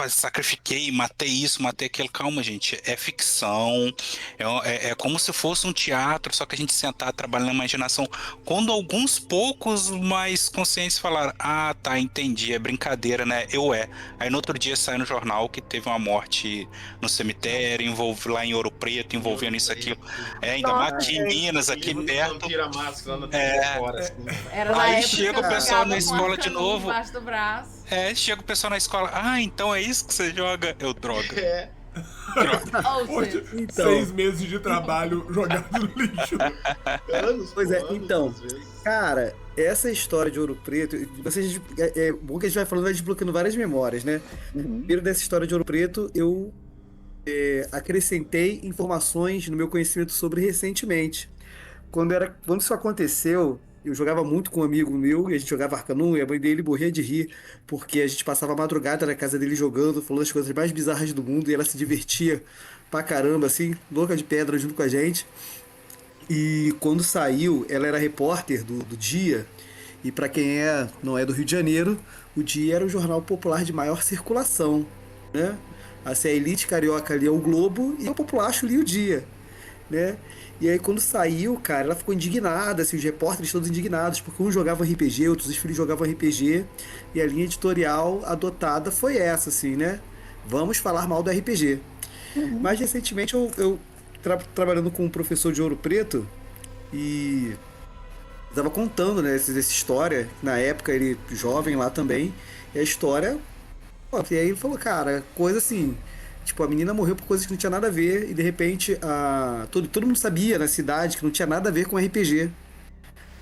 sacrifiquei, matei isso, matei aquilo, calma, gente, é ficção, é como se fosse um teatro, só que a gente sentar, trabalhar na imaginação. Quando alguns poucos mais conscientes falaram, ah, tá, entendi, é brincadeira, né? Aí no outro dia sai no jornal que teve uma morte no cemitério, lá em Ouro Preto, envolvendo isso aqui. Ainda
Nossa,
mais de Minas, aqui perto.
Tira a máscara na fora, assim.
Era na
Aí
época
chega
que eu
o pessoal
chegava
na
com
escola
a
de
canoa
novo.
Embaixo do braço.
Chega o pessoal na escola, então é isso que você joga? Eu, droga.
Ou
Poxa,
seja,
Então.
6 meses de trabalho jogado no lixo.
Anos,
Pois é,
anos,
então.
às vezes.
Cara, essa história de Ouro Preto, é bom que a gente vai falando, vai desbloqueando várias memórias, né? Primeiro dessa história de Ouro Preto, eu acrescentei informações no meu conhecimento sobre recentemente. Quando isso aconteceu, eu jogava muito com um amigo meu, e a gente jogava Arcanum, e a mãe dele morria de rir, porque a gente passava a madrugada na casa dele jogando, falando as coisas mais bizarras do mundo, e ela se divertia pra caramba, assim, louca de pedra junto com a gente. E quando saiu, ela era repórter do Dia. E para quem não é do Rio de Janeiro, o Dia era o jornal popular de maior circulação, né? Assim, a elite carioca lia o Globo e o populacho lia o Dia, né? E aí quando saiu, cara, ela ficou indignada, assim, os repórteres todos indignados, porque uns jogavam RPG, outros os filhos jogavam RPG, e a linha editorial adotada foi essa, assim, né? Vamos falar mal do RPG. Mais recentemente eu trabalhando com um professor de Ouro Preto e estava contando, né, essa história, na época ele jovem lá também, e a história, pô, e aí ele falou, cara, coisa assim, tipo, a menina morreu por coisas que não tinha nada a ver, e de repente todo mundo sabia na cidade que não tinha nada a ver com RPG.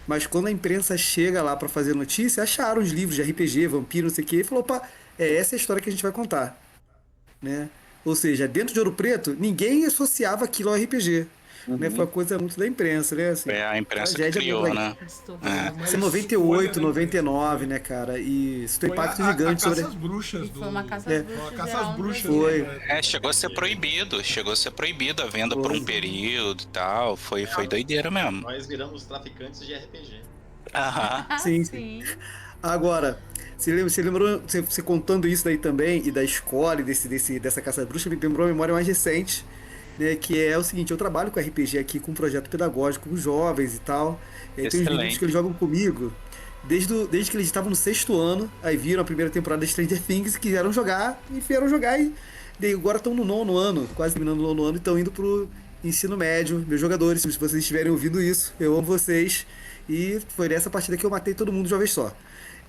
Mas quando a imprensa chega lá pra fazer notícia, acharam os livros de RPG, vampiro, não sei o quê, e falou, opa, essa é a história que a gente vai contar, né? Ou seja, dentro de Ouro Preto, ninguém associava aquilo ao RPG. Né? Foi uma coisa muito da imprensa, né? Assim,
É a imprensa que
tragédia
criou,
muito
né?
Distorção.
Isso é 98, 99, né, cara? E isso tem
Foi
impacto
a
gigante
caça
sobre.
às bruxas
E
do...
foi uma caça
É.
às bruxas.
Uma caça
geral
às
no
bruxas.
Brasil.
Foi.
né?
Chegou a ser proibido a venda por um período e tal. Foi doideira mesmo.
Nós viramos traficantes de RPG.
Aham.
Ah,
Sim,
sim.
Agora, você lembrou, você contando isso daí também, e da escola, e dessa caça às bruxas, me lembrou uma memória mais recente, né? Que é o seguinte, eu trabalho com RPG aqui, com um projeto pedagógico com jovens e tal. E aí tem uns meninos
Excelente.
que eles jogam comigo desde que eles estavam no 6º ano, aí viram a primeira temporada de Stranger Things e quiseram jogar, e vieram jogar e agora estão no 9º ano, quase terminando o 9º ano, e estão indo pro ensino médio. Meus jogadores, se vocês estiverem ouvindo isso, eu amo vocês. E foi nessa partida que eu matei todo mundo de uma vez só.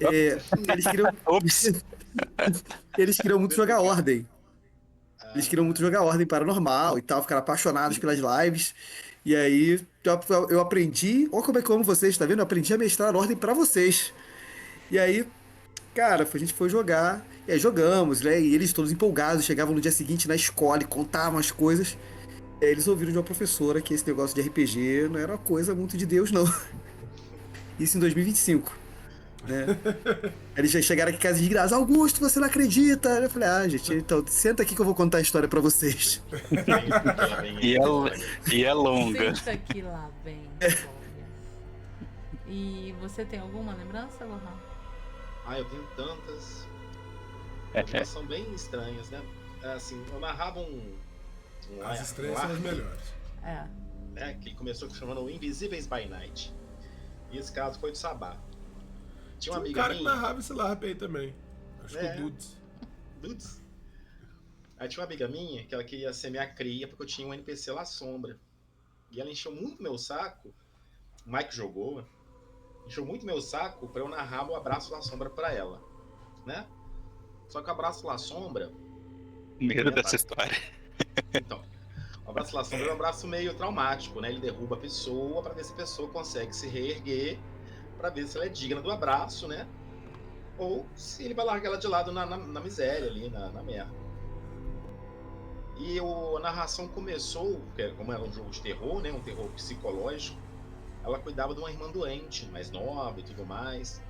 Eles queriam,
Ops.
eles queriam muito jogar Ordem. Eles queriam muito jogar Ordem Paranormal e tal, ficaram apaixonados pelas lives. E aí eu aprendi, olha como é que eu amo vocês, tá vendo? Eu aprendi a mestrar Ordem pra vocês. E aí, cara, a gente foi jogar, e aí jogamos, né? E eles todos empolgados, chegavam no dia seguinte na escola e contavam as coisas. E aí eles ouviram de uma professora que esse negócio de RPG não era uma coisa muito de Deus, não. Isso em 2025. Né? Eles já chegaram aqui em casa de graça. Augusto, você não acredita? Eu falei, gente, então senta aqui que eu vou contar a história pra vocês.
E é longa.
Senta aqui lá, bem. E você tem alguma lembrança, Lohan?
Eu tenho tantas. Elas são bem estranhas, né? Assim, eu narrava
As estrelas são as melhores.
É.
Né, que começou chamando Invisíveis by Night. E esse caso foi de Sabá. Tinha uma
Tinha um
amiga
cara que
minha.
narrava esse LARP aí também. Acho que o Dudes.
Dudes. Aí tinha uma amiga minha que ela queria ser minha cria porque eu tinha um NPC lá sombra. E ela encheu muito meu saco. O Mike jogou. Encheu muito meu saco pra eu narrar o Abraço lá Sombra pra ela. Né? Só que o Abraço lá Sombra.
Medo dessa história.
Então, o Abraço lá Sombra é um abraço meio traumático, né? Ele derruba a pessoa pra ver se a pessoa consegue se reerguer, pra ver se ela é digna do abraço, né? Ou se ele vai largar ela de lado na miséria ali, na merda. E a narração começou, como era um jogo de terror, né? Um terror psicológico. Ela cuidava de uma irmã doente, mais nova e tudo mais.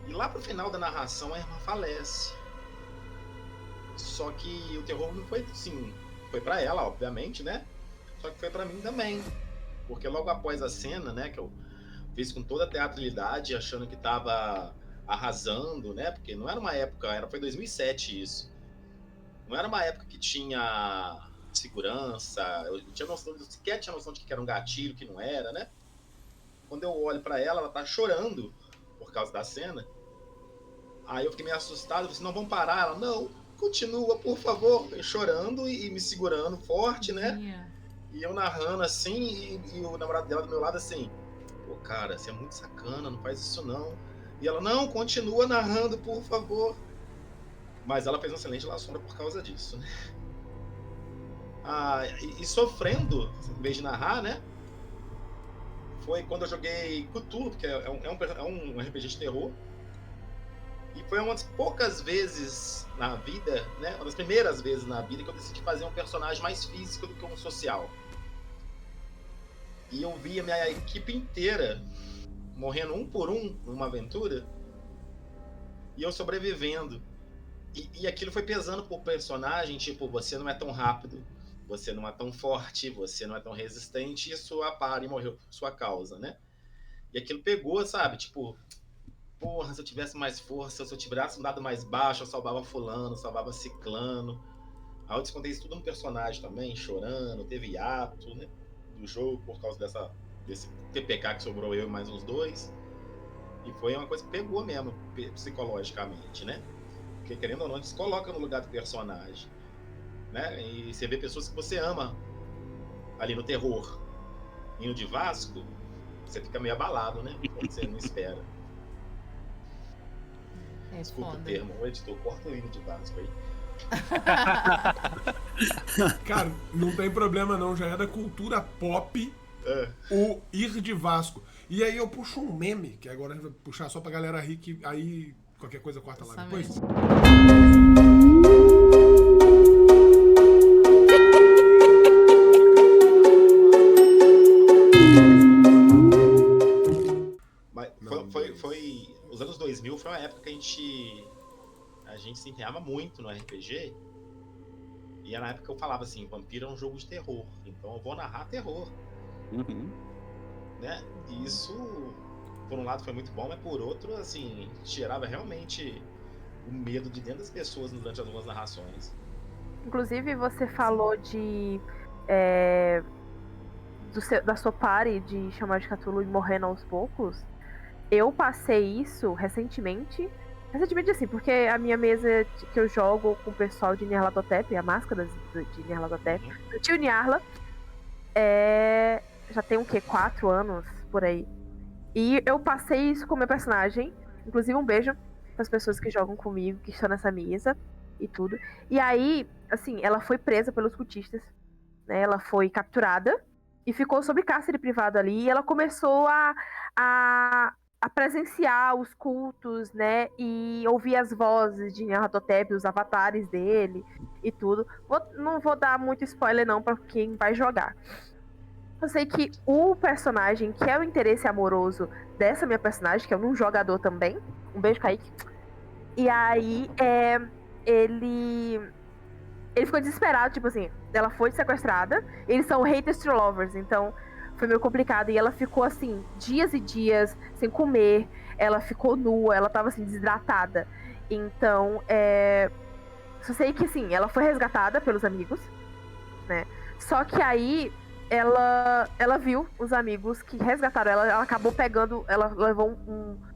E lá pro final da narração a irmã falece. Só que o terror não foi assim, foi pra ela, obviamente, né? Só que foi pra mim também. Porque logo após a cena, né, que eu fiz com toda a teatralidade, achando que tava arrasando, né? Porque não era uma época, foi 2007 isso. Não era uma época que tinha segurança, eu sequer tinha noção de que era um gatilho, que não era, né? Quando eu olho pra ela, ela tá chorando por causa da cena. Aí eu fiquei meio assustado, eu falei assim, não, vamos parar. Ela, não, continua, por favor. Eu chorando e me segurando forte, né? E eu narrando assim, e o namorado dela do meu lado assim, pô, cara, você é muito sacana, não faz isso não. E ela, não, continua narrando, por favor. Mas ela fez um excelente La Sombra por causa disso, né? E sofrendo, em vez de narrar, né? Foi quando eu joguei Cthulhu, que é um RPG de terror. E foi uma das poucas vezes na vida, né? Uma das primeiras vezes na vida que eu decidi fazer um personagem mais físico do que um social. E eu vi a minha equipe inteira morrendo um por um numa aventura. E eu sobrevivendo. E aquilo foi pesando pro personagem, tipo, você não é tão rápido, você não é tão forte, você não é tão resistente, e sua pare morreu por sua causa, né? E aquilo pegou, sabe? Tipo, porra, se eu tivesse mais força, se eu tivesse um dado mais baixo, eu salvava fulano, salvava ciclano. Aí eu descontei isso tudo no personagem também, chorando, teve hiato, né? Do jogo por causa desse TPK que sobrou eu e mais uns 2. E foi uma coisa que pegou mesmo, psicologicamente, né? Porque querendo ou não, a gente se coloca no lugar do personagem, né? E você vê pessoas que você ama ali no terror. E no de Vasco, você fica meio abalado, né? Quando você não espera.
É
Desculpa
foda.
o termo, o editor, corta o hino de Vasco aí.
Cara, não tem problema não, já é da cultura pop o ir de Vasco. E aí eu puxo um meme, que agora eu vou puxar só pra galera rir, que aí qualquer coisa corta lá depois.
Mas foi os anos 2000 foi uma época que a gente se empenhava muito no RPG. E na época eu falava assim, Vampiro é um jogo de terror, então eu vou narrar terror.
Uhum.
Né? E isso, por um lado, foi muito bom, mas por outro, assim, tirava realmente o medo de dentro das pessoas durante algumas narrações.
Inclusive, você falou da sua party de chamar de Cthulhu e morrendo aos poucos. Eu passei isso recentemente assim, porque a minha mesa que eu jogo com o pessoal de Nyarlathotep, a máscara de Nyarlathotep, do tio Nyarla, já tem 4 anos por aí. E eu passei isso com o meu personagem. Inclusive, um beijo para as pessoas que jogam comigo, que estão nessa mesa e tudo. E aí, assim, ela foi presa pelos cultistas, né? Ela foi capturada e ficou sob cárcere privado ali. E ela começou a presenciar os cultos, né? E ouvir as vozes de Nyarlathotep, os avatares dele e tudo. Não vou dar muito spoiler não para quem vai jogar. Eu sei que o personagem que é o interesse amoroso dessa minha personagem, que é um jogador também, um beijo, Kaique. E aí, ele ficou desesperado, tipo assim, ela foi sequestrada, eles são haters to lovers, então foi meio complicado. E ela ficou, assim, dias e dias sem comer, ela ficou nua, ela tava, assim, desidratada. Então, só sei que, assim, ela foi resgatada pelos amigos, né? Só que aí ela viu os amigos que resgataram ela acabou pegando, ela levou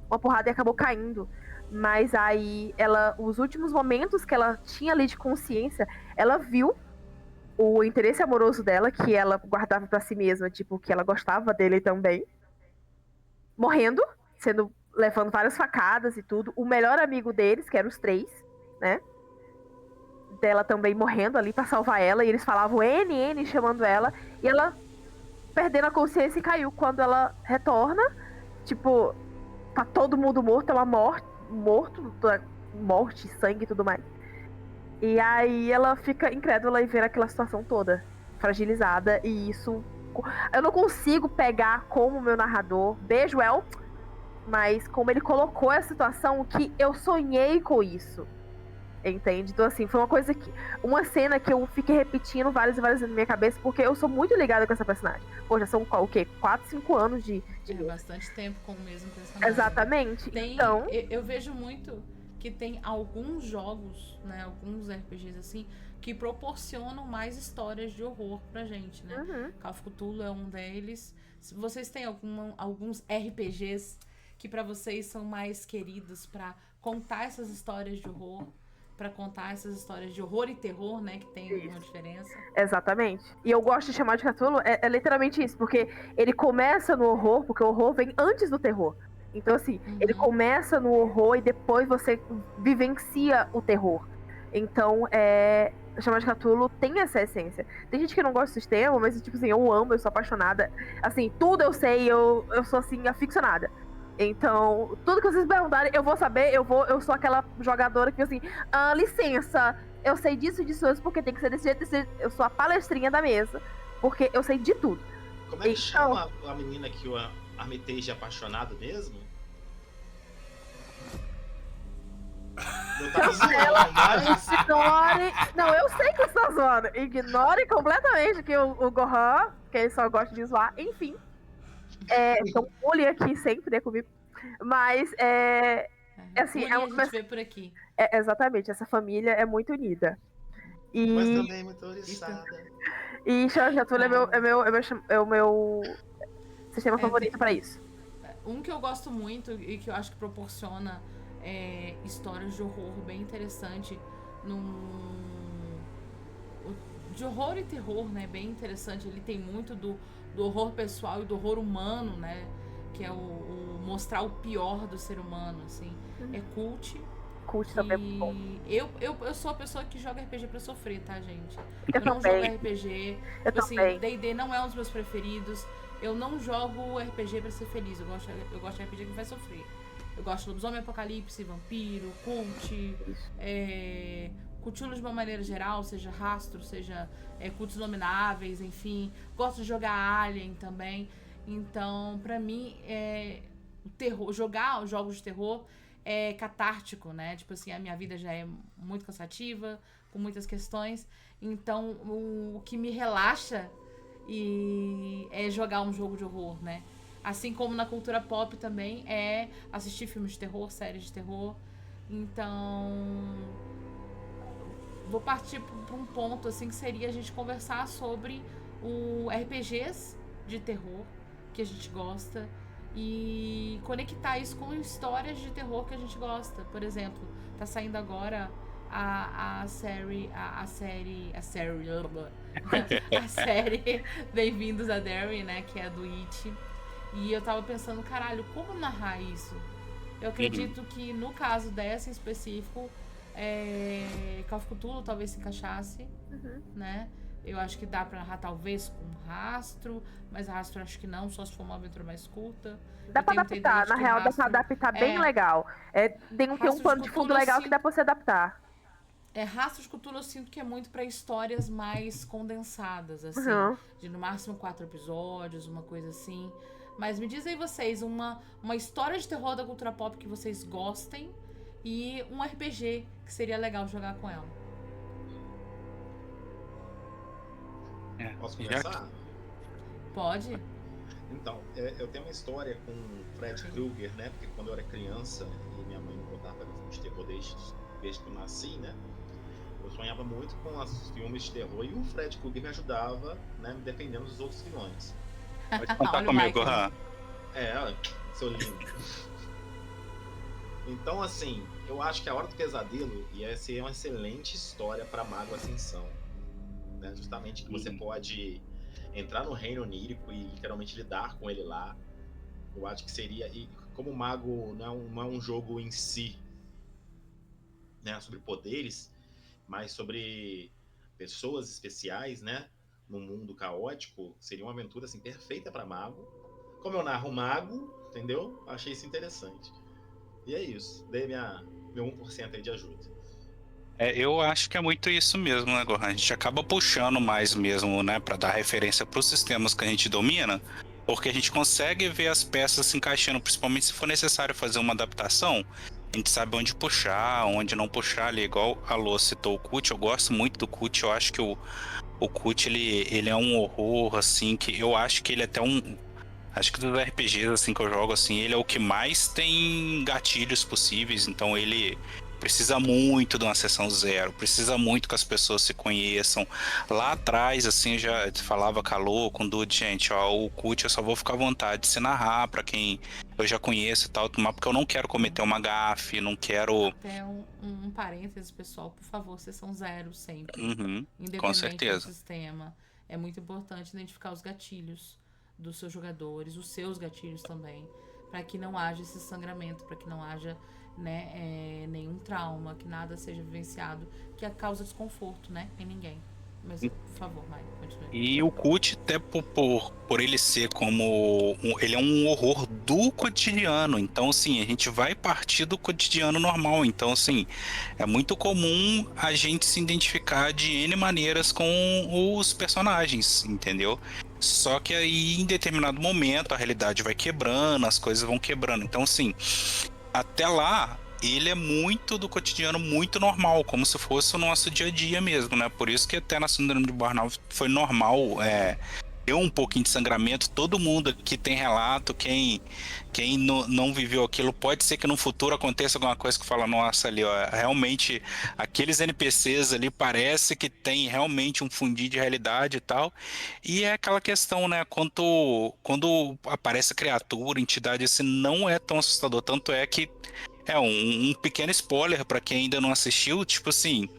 uma porrada e acabou caindo. Mas aí os últimos momentos que ela tinha ali de consciência, ela viu o interesse amoroso dela, que ela guardava pra si mesma, tipo, que ela gostava dele também, morrendo, levando várias facadas e tudo. O melhor amigo deles, que eram os 3, né? Dela também morrendo ali pra salvar ela, e eles falavam N chamando ela, e ela perdendo a consciência e caiu. Quando ela retorna, tipo, tá todo mundo morto, ela morte, sangue e tudo mais. E aí ela fica incrédula e vê aquela situação toda fragilizada, e isso eu não consigo pegar como meu narrador, beijo El, mas como ele colocou essa situação que eu sonhei com isso. Entende? Então, assim, foi uma cena que eu fiquei repetindo várias e várias vezes na minha cabeça, porque eu sou muito ligada com essa personagem. Pô, já são o quê? 4, 5 anos de...
bastante tempo com o mesmo personagem.
Exatamente. Então...
Eu vejo muito que tem alguns jogos, né, alguns RPGs assim, que proporcionam mais histórias de horror pra gente, né?
Uhum.
Call of Cthulhu é um deles. Vocês têm alguns RPGs que pra vocês são mais queridos pra contar essas histórias de horror? Pra contar essas histórias de horror e terror, né? Que tem uma diferença.
Exatamente. E eu gosto de chamar de Cthulhu, é literalmente isso, porque ele começa no horror, porque o horror vem antes do terror. Então, assim, ele começa no horror e depois você vivencia o terror. Então, chamar de Cthulhu tem essa essência. Tem gente que não gosta do sistema, mas, tipo assim, eu amo, eu sou apaixonada. Assim, tudo eu sei, eu sou, assim, aficionada. Então, tudo que vocês perguntarem, eu vou saber, eu sou aquela jogadora que, assim, licença, eu sei disso, porque tem que ser desse jeito, eu sou a palestrinha da mesa, porque eu sei de tudo.
Como é que chama a menina que o Armitage é apaixonado mesmo? Não tá zoando, mas...
Ignore. Não, eu sei que eu estou zoando. Ignore completamente que o Gohan, que ele só gosta de zoar, enfim. Então, bullying aqui sempre, né, comigo. Mas, assim,
Bullying a gente vê por aqui.
exatamente, essa família é muito unida.
Mas
E,
também muito oriçada.
e Shogatula é o meu sistema favorito pra isso.
Um que eu gosto muito e que eu acho que proporciona histórias de horror bem interessante de horror e terror, né? Bem interessante. Ele tem muito do horror pessoal e do horror humano, né? Que é o mostrar o pior do ser humano, assim. É Cult.
Cult também é muito bom.
Eu sou a pessoa que joga RPG pra sofrer, tá, gente?
Eu
não
também.
jogo RPG.
Eu
Tipo assim,
também.
D&D não é um dos meus preferidos. Eu não jogo RPG pra ser feliz. Eu gosto de RPG que me faz sofrer. Eu gosto de Lobisomem Apocalipse, Vampiro, Cult, Cthulhu de uma maneira geral, seja Rastro, seja Cultos Inomináveis, enfim. Gosto de jogar Alien também. Então, pra mim, o terror, jogar jogos de terror é catártico, né? Tipo assim, a minha vida já é muito cansativa, com muitas questões. Então, o que me relaxa é jogar um jogo de horror, né? Assim como na cultura pop também é assistir filmes de terror, séries de terror. Então, vou partir para um ponto assim que seria a gente conversar sobre o RPGs de terror que a gente gosta e conectar isso com histórias de terror que a gente gosta. Por exemplo, tá saindo agora a série Bem-vindos a Derry, né, que é a do It. E eu tava pensando, caralho, como narrar isso? Eu acredito que no caso dessa em específico, Call of Cthulhu talvez se encaixasse, né? Eu acho que dá pra narrar talvez com Rastro, mas Rastro acho que não, só se for uma aventura mais curta.
Dá pra adaptar, na real dá pra adaptar bem legal. Tem um pano de fundo legal que dá pra você adaptar.
Rastro de Cthulhu eu sinto que é muito pra histórias mais condensadas, assim. De no máximo 4 episódios, uma coisa assim. Mas me diz aí vocês, uma história de terror da cultura pop que vocês gostem e um RPG que seria legal jogar com ela.
Posso começar?
Pode.
Então, eu tenho uma história com Fred Krueger, né? Porque quando eu era criança e minha mãe me contava filmes de terror desde que eu nasci, né? Eu sonhava muito com os filmes de terror e o Fred Krueger me ajudava, né? Me defendendo dos outros vilões.
Pode contar comigo, Gohan.
Seu lindo. Então, assim, eu acho que A Hora do Pesadelo ia ser uma excelente história para Mago Ascensão. Né? Justamente que você pode entrar no reino onírico e literalmente lidar com ele lá. Eu acho que seria... E como o Mago não é um jogo em si, né, sobre poderes, mas sobre pessoas especiais, né? Num mundo caótico, seria uma aventura assim, perfeita para Mago. Como eu narro Mago, entendeu? Achei isso interessante. E é isso. Dei meu 1% aí de ajuda.
Eu acho que é muito isso mesmo, né, Gohan? A gente acaba puxando mais mesmo, né, para dar referência para os sistemas que a gente domina, porque a gente consegue ver as peças se encaixando, principalmente se for necessário fazer uma adaptação. A gente sabe onde puxar, onde não puxar ali, igual a Lô citou o Cult. Eu gosto muito do Cult, eu acho que o Cult, ele é um horror, assim, que eu acho que ele é até acho que dos RPGs, assim, que eu jogo, assim, ele é o que mais tem gatilhos possíveis, então ele precisa muito de uma sessão zero, precisa muito que as pessoas se conheçam. Lá atrás, assim, já falava calor com o Dude, gente, ó, o Cult eu só vou ficar à vontade de se narrar pra quem eu já conheço e tal, porque eu não quero cometer uma gafe, não quero...
Até um parênteses, pessoal, por favor, sessão zero sempre. Independente
com certeza.
do sistema. É muito importante identificar os gatilhos dos seus jogadores, os seus gatilhos também, para que não haja esse sangramento, para que não haja, né, nenhum trauma, que nada seja vivenciado que causa desconforto, né, em ninguém. Mas, por favor, Maio, continue.
E o Cult, até por ele ser como... ele é um horror do cotidiano. Então, assim, a gente vai partir do cotidiano normal. Então, assim, é muito comum a gente se identificar de N maneiras com os personagens, entendeu? Só que aí, em determinado momento, a realidade vai quebrando, as coisas vão quebrando. Então, assim, até lá... ele é muito do cotidiano, muito normal, como se fosse o nosso dia a dia mesmo, né? Por isso que até na síndrome de burnout foi normal, ter um pouquinho de sangramento. Todo mundo aqui tem relato, quem não viveu aquilo, pode ser que no futuro aconteça alguma coisa que fala, nossa, ali, ó, realmente aqueles NPCs ali parece que tem realmente um fundir de realidade e tal. E é aquela questão, né? Quando aparece criatura, entidade, assim, não é tão assustador. Tanto é que um pequeno spoiler pra quem ainda não assistiu, tipo assim,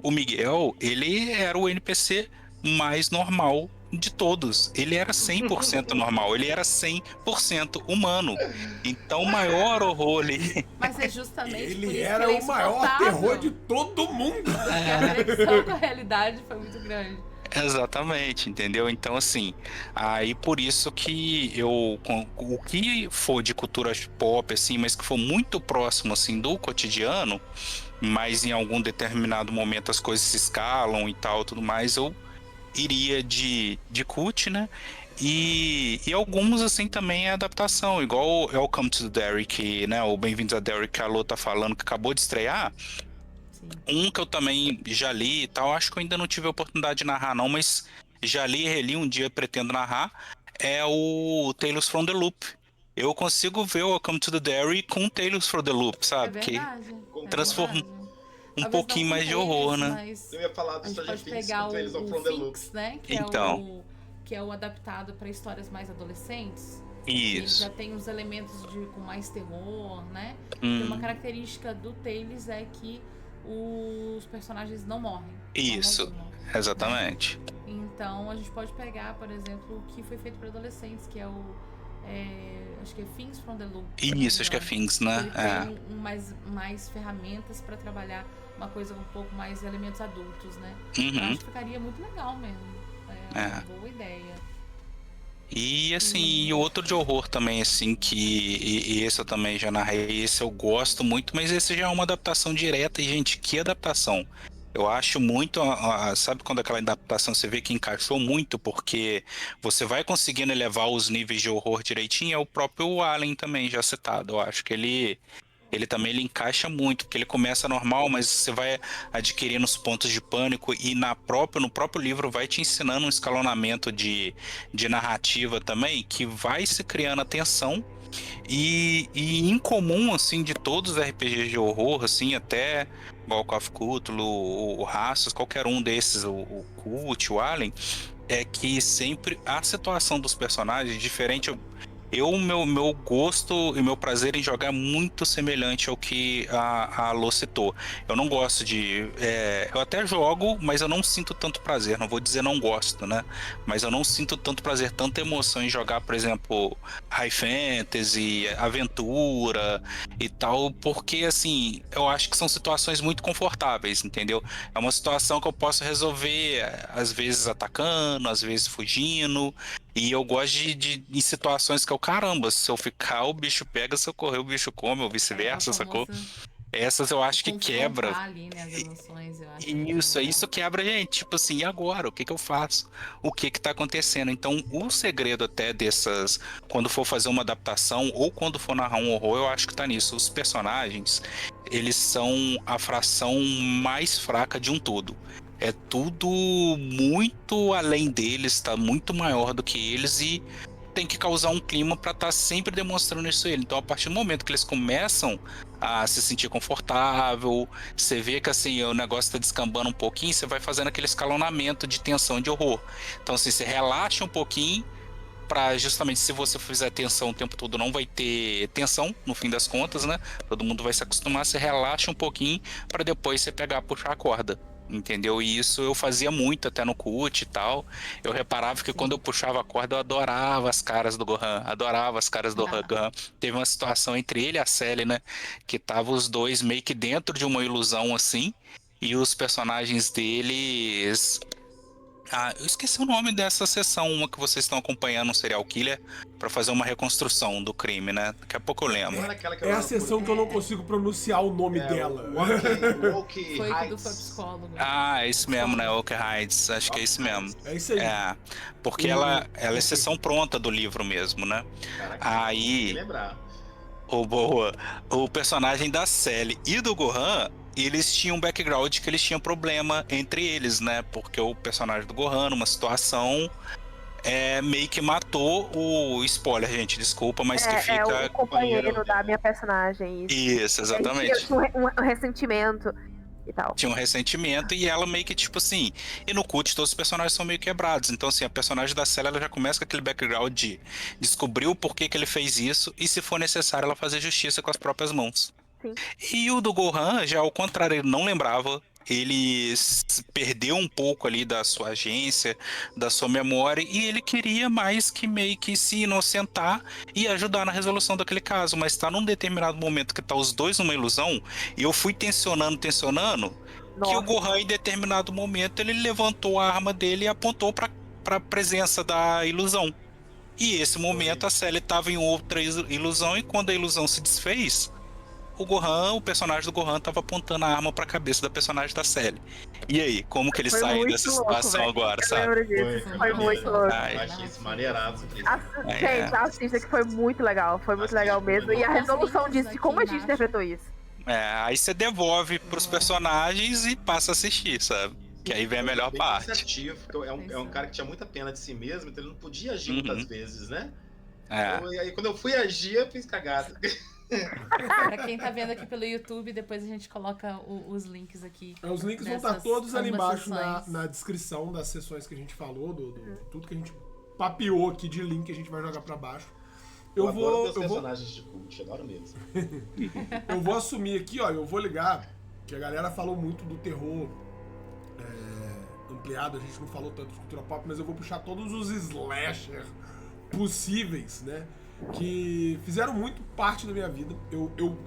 o Miguel, ele era o NPC mais normal de todos. Ele era 100% normal, ele era 100% humano. Então o maior horror ali...
Mas é justamente por
Ele
isso
era
que ele é
o maior
insuportável,
terror de todo mundo.
porque a conexão com a realidade foi muito grande.
Exatamente, entendeu? Então, assim, aí por isso que o que for de cultura pop, assim, mas que for muito próximo, assim, do cotidiano, mas em algum determinado momento as coisas se escalam e tal, tudo mais, eu iria de cult, né? E alguns, assim, também é adaptação, igual o Welcome to Derry, né? O Bem-vindos a Derry, que a Lô tá falando, que acabou de estrear.
Sim.
Um que eu também já li e tal, acho que eu ainda não tive a oportunidade de narrar não, mas já li e reli, um dia pretendo narrar, é o Tales from the Loop. Eu consigo ver o Welcome to the Derry com Tales from the Loop,
É
sabe? Que
verdade.
transforma
verdade.
um
Talvez
pouquinho
não com
mais de horror,
eles,
né?
Mas
Eu ia falar
a
do
gente
Stranger
pode
Things
pegar
com Tales
o
from the Loop.
Finks, né?
Então.
Que é o adaptado para histórias mais adolescentes. Ele
Isso.
já tem uns elementos com mais terror, né? E uma característica do Tales é que os personagens não morrem.
Isso,
Não morrem,
exatamente.
né? Então a gente pode pegar, por exemplo, o que foi feito para adolescentes, que é acho que é Things from the Loop.
Isso, acho que é Things, né?
Ele tem mais ferramentas para trabalhar uma coisa um pouco mais elementos adultos, né? Eu acho que ficaria muito legal mesmo. É uma boa ideia.
E assim, e outro de horror também, assim, e esse eu também já narrei, esse eu gosto muito, mas esse já é uma adaptação direta, e gente, que adaptação! Eu acho muito, sabe quando aquela adaptação você vê que encaixou muito, porque você vai conseguindo elevar os níveis de horror direitinho, é o próprio Alien também, já citado. Eu acho que ele também ele encaixa muito, porque ele começa normal, mas você vai adquirindo os pontos de pânico e no próprio livro vai te ensinando um escalonamento de narrativa também, que vai se criando a tensão. E incomum, assim, de todos os RPGs de horror, assim, até igual Call of Cthulhu, o Rassus, qualquer um desses, o Cult, o Alien, é que sempre a situação dos personagens, diferente. Meu gosto e meu prazer em jogar é muito semelhante ao que a Lô citou. Eu não gosto eu até jogo, mas eu não sinto tanto prazer. Não vou dizer não gosto, né? Mas eu não sinto tanto prazer, tanta emoção em jogar, por exemplo, High Fantasy, aventura e tal, porque, assim, eu acho que são situações muito confortáveis, entendeu? É uma situação que eu posso resolver, às vezes atacando, às vezes fugindo. E eu gosto em situações que caramba, se eu ficar, o bicho pega, se eu correr, o bicho come, ou vice-versa, sacou? Essas eu acho que quebra.
Ali, né, as emoções, eu acho
Isso quebra, gente. Tipo assim, e agora? O que eu faço? O que tá acontecendo? Então, o segredo até dessas, quando for fazer uma adaptação ou quando for narrar um horror, eu acho que tá nisso. Os personagens, eles são a fração mais fraca de um todo. É tudo muito além deles, tá muito maior do que eles e tem que causar um clima para estar sempre demonstrando isso a ele. Então, a partir do momento que eles começam a se sentir confortável, você vê que assim, o negócio tá descambando um pouquinho, você vai fazendo aquele escalonamento de tensão, de horror. Então, assim, você relaxa um pouquinho para justamente, se você fizer tensão o tempo todo, não vai ter tensão, no fim das contas, né? Todo mundo vai se acostumar, você relaxa um pouquinho para depois você puxar a corda. Entendeu? E isso eu fazia muito até no CUT e tal. Eu reparava que quando eu puxava a corda, eu adorava as caras do Gohan. Adorava as caras do Gohan. Teve uma situação entre ele e a Sally, né? Que tava os dois meio que dentro de uma ilusão assim. E os personagens deles... eu esqueci o nome dessa sessão, uma que vocês estão acompanhando um serial killer pra fazer uma reconstrução do crime, né? Daqui a pouco eu lembro.
É a sessão que eu não consigo pronunciar o nome dela.
Walkie
Foi
Heights.
do foi psicólogo.
É isso mesmo, né? Walker Heights, acho que é isso mesmo.
É isso aí.
Porque ela é sessão pronta do livro mesmo, né?
Caraca,
Aí...
lembrar.
Boa. O personagem da Sally e do Gohan, eles tinham um background que eles tinham problema entre eles, né? Porque o personagem do Gohan, numa situação, meio que matou o spoiler, gente, desculpa, mas que
É
fica.
o companheiro da minha personagem.
Isso,
Eles
exatamente.
tinham um ressentimento e tal.
Tinha um ressentimento e ela meio que, tipo assim... E no Cult todos os personagens são meio quebrados. Então, assim, a personagem da Cell, ela já começa com aquele background de descobrir o porquê que ele fez isso e, se for necessário, ela fazer justiça com as próprias mãos.
Sim.
E o do Gohan, já ao contrário, ele não lembrava. Ele perdeu um pouco ali da sua agência, da sua memória, e ele queria mais que meio que se inocentar e ajudar na resolução daquele caso. Mas tá num determinado momento que tá os dois numa ilusão, e eu fui tensionando, que o Gohan, em determinado momento, ele levantou a arma dele e apontou pra presença da ilusão. E esse momento a Sally tava em outra ilusão, e quando a ilusão se desfez, o personagem do Gohan tava apontando a arma pra cabeça da personagem da Sally. E aí, como que ele
Foi
sai
muito
dessa
louco,
situação
velho.
agora,
Eu
sabe?
lembro disso. Foi muito louco.
Eu achei isso maneirado.
Gente, assista que foi muito legal. Foi muito legal mesmo. E a resolução disso, de como a gente interpretou isso.
Aí você devolve pros personagens e passa a assistir, sabe? Que aí vem a melhor
Bem
parte.
pensativo, porque é um cara que tinha muita pena de si mesmo, então ele não podia agir
Uhum.
muitas vezes, né?
É.
E aí quando eu fui agir, eu fiz cagada.
Pra quem tá vendo aqui pelo YouTube, depois a gente coloca os links aqui.
Os links vão
dessas
estar todos ali
algumas
embaixo na,
sessões.
na descrição das sessões que a gente falou, tudo que a gente papeou aqui de link, a gente vai jogar pra baixo.
Eu adoro meus
eu vou,
personagens de cult, adoro mesmo.
eu vou assumir aqui, ó, eu vou ligar, que a galera falou muito do terror ampliado, a gente não falou tanto de cultura pop, mas eu vou puxar todos os slasher possíveis, né? Que fizeram muito parte da minha vida.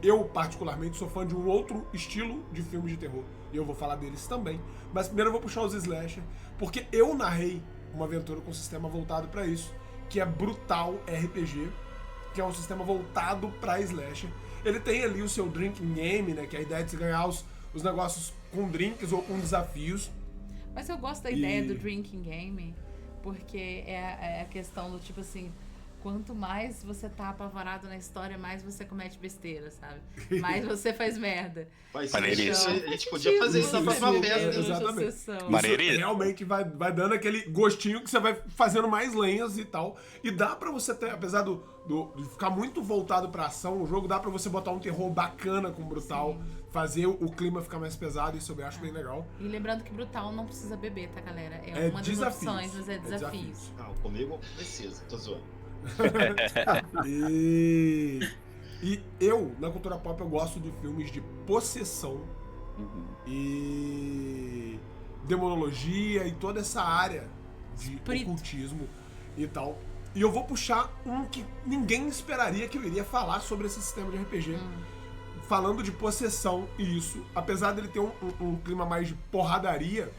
Eu particularmente, sou fã de um outro estilo de filmes de terror. E eu vou falar deles também. Mas primeiro eu vou puxar os slasher, porque eu narrei uma aventura com um sistema voltado pra isso, que é Brutal RPG, que é um sistema voltado pra slasher. Ele tem ali o seu drinking game, né? Que é a ideia de você ganhar os negócios com drinks ou com desafios.
Mas eu gosto da ideia do drinking game, porque é a questão do tipo assim, quanto mais você tá apavorado na história, mais você comete besteira, sabe? Mais você faz merda.
Mas
Maneiríssimo.
a gente podia fazer isso na próxima
Isso,
festa.
exatamente.
Exatamente.
Maneiríssimo.
Isso realmente vai dando aquele gostinho que você vai fazendo mais lenhas e tal. E dá pra você ter, apesar de ficar muito voltado pra ação, o jogo dá pra você botar um terror bacana com Brutal, fazer o clima ficar mais pesado, isso eu acho bem legal.
E lembrando que Brutal não precisa beber, tá, galera?
É
uma das
desafios.
opções, mas é desafios.
Não, comigo precisa, tô zoando.
E eu, na cultura pop, eu gosto de filmes de possessão e demonologia e toda essa área de
Espírito.
ocultismo e tal. E eu vou puxar um que ninguém esperaria que eu iria falar sobre esse sistema de RPG. Falando de possessão e isso, apesar dele ter um clima mais de porradaria,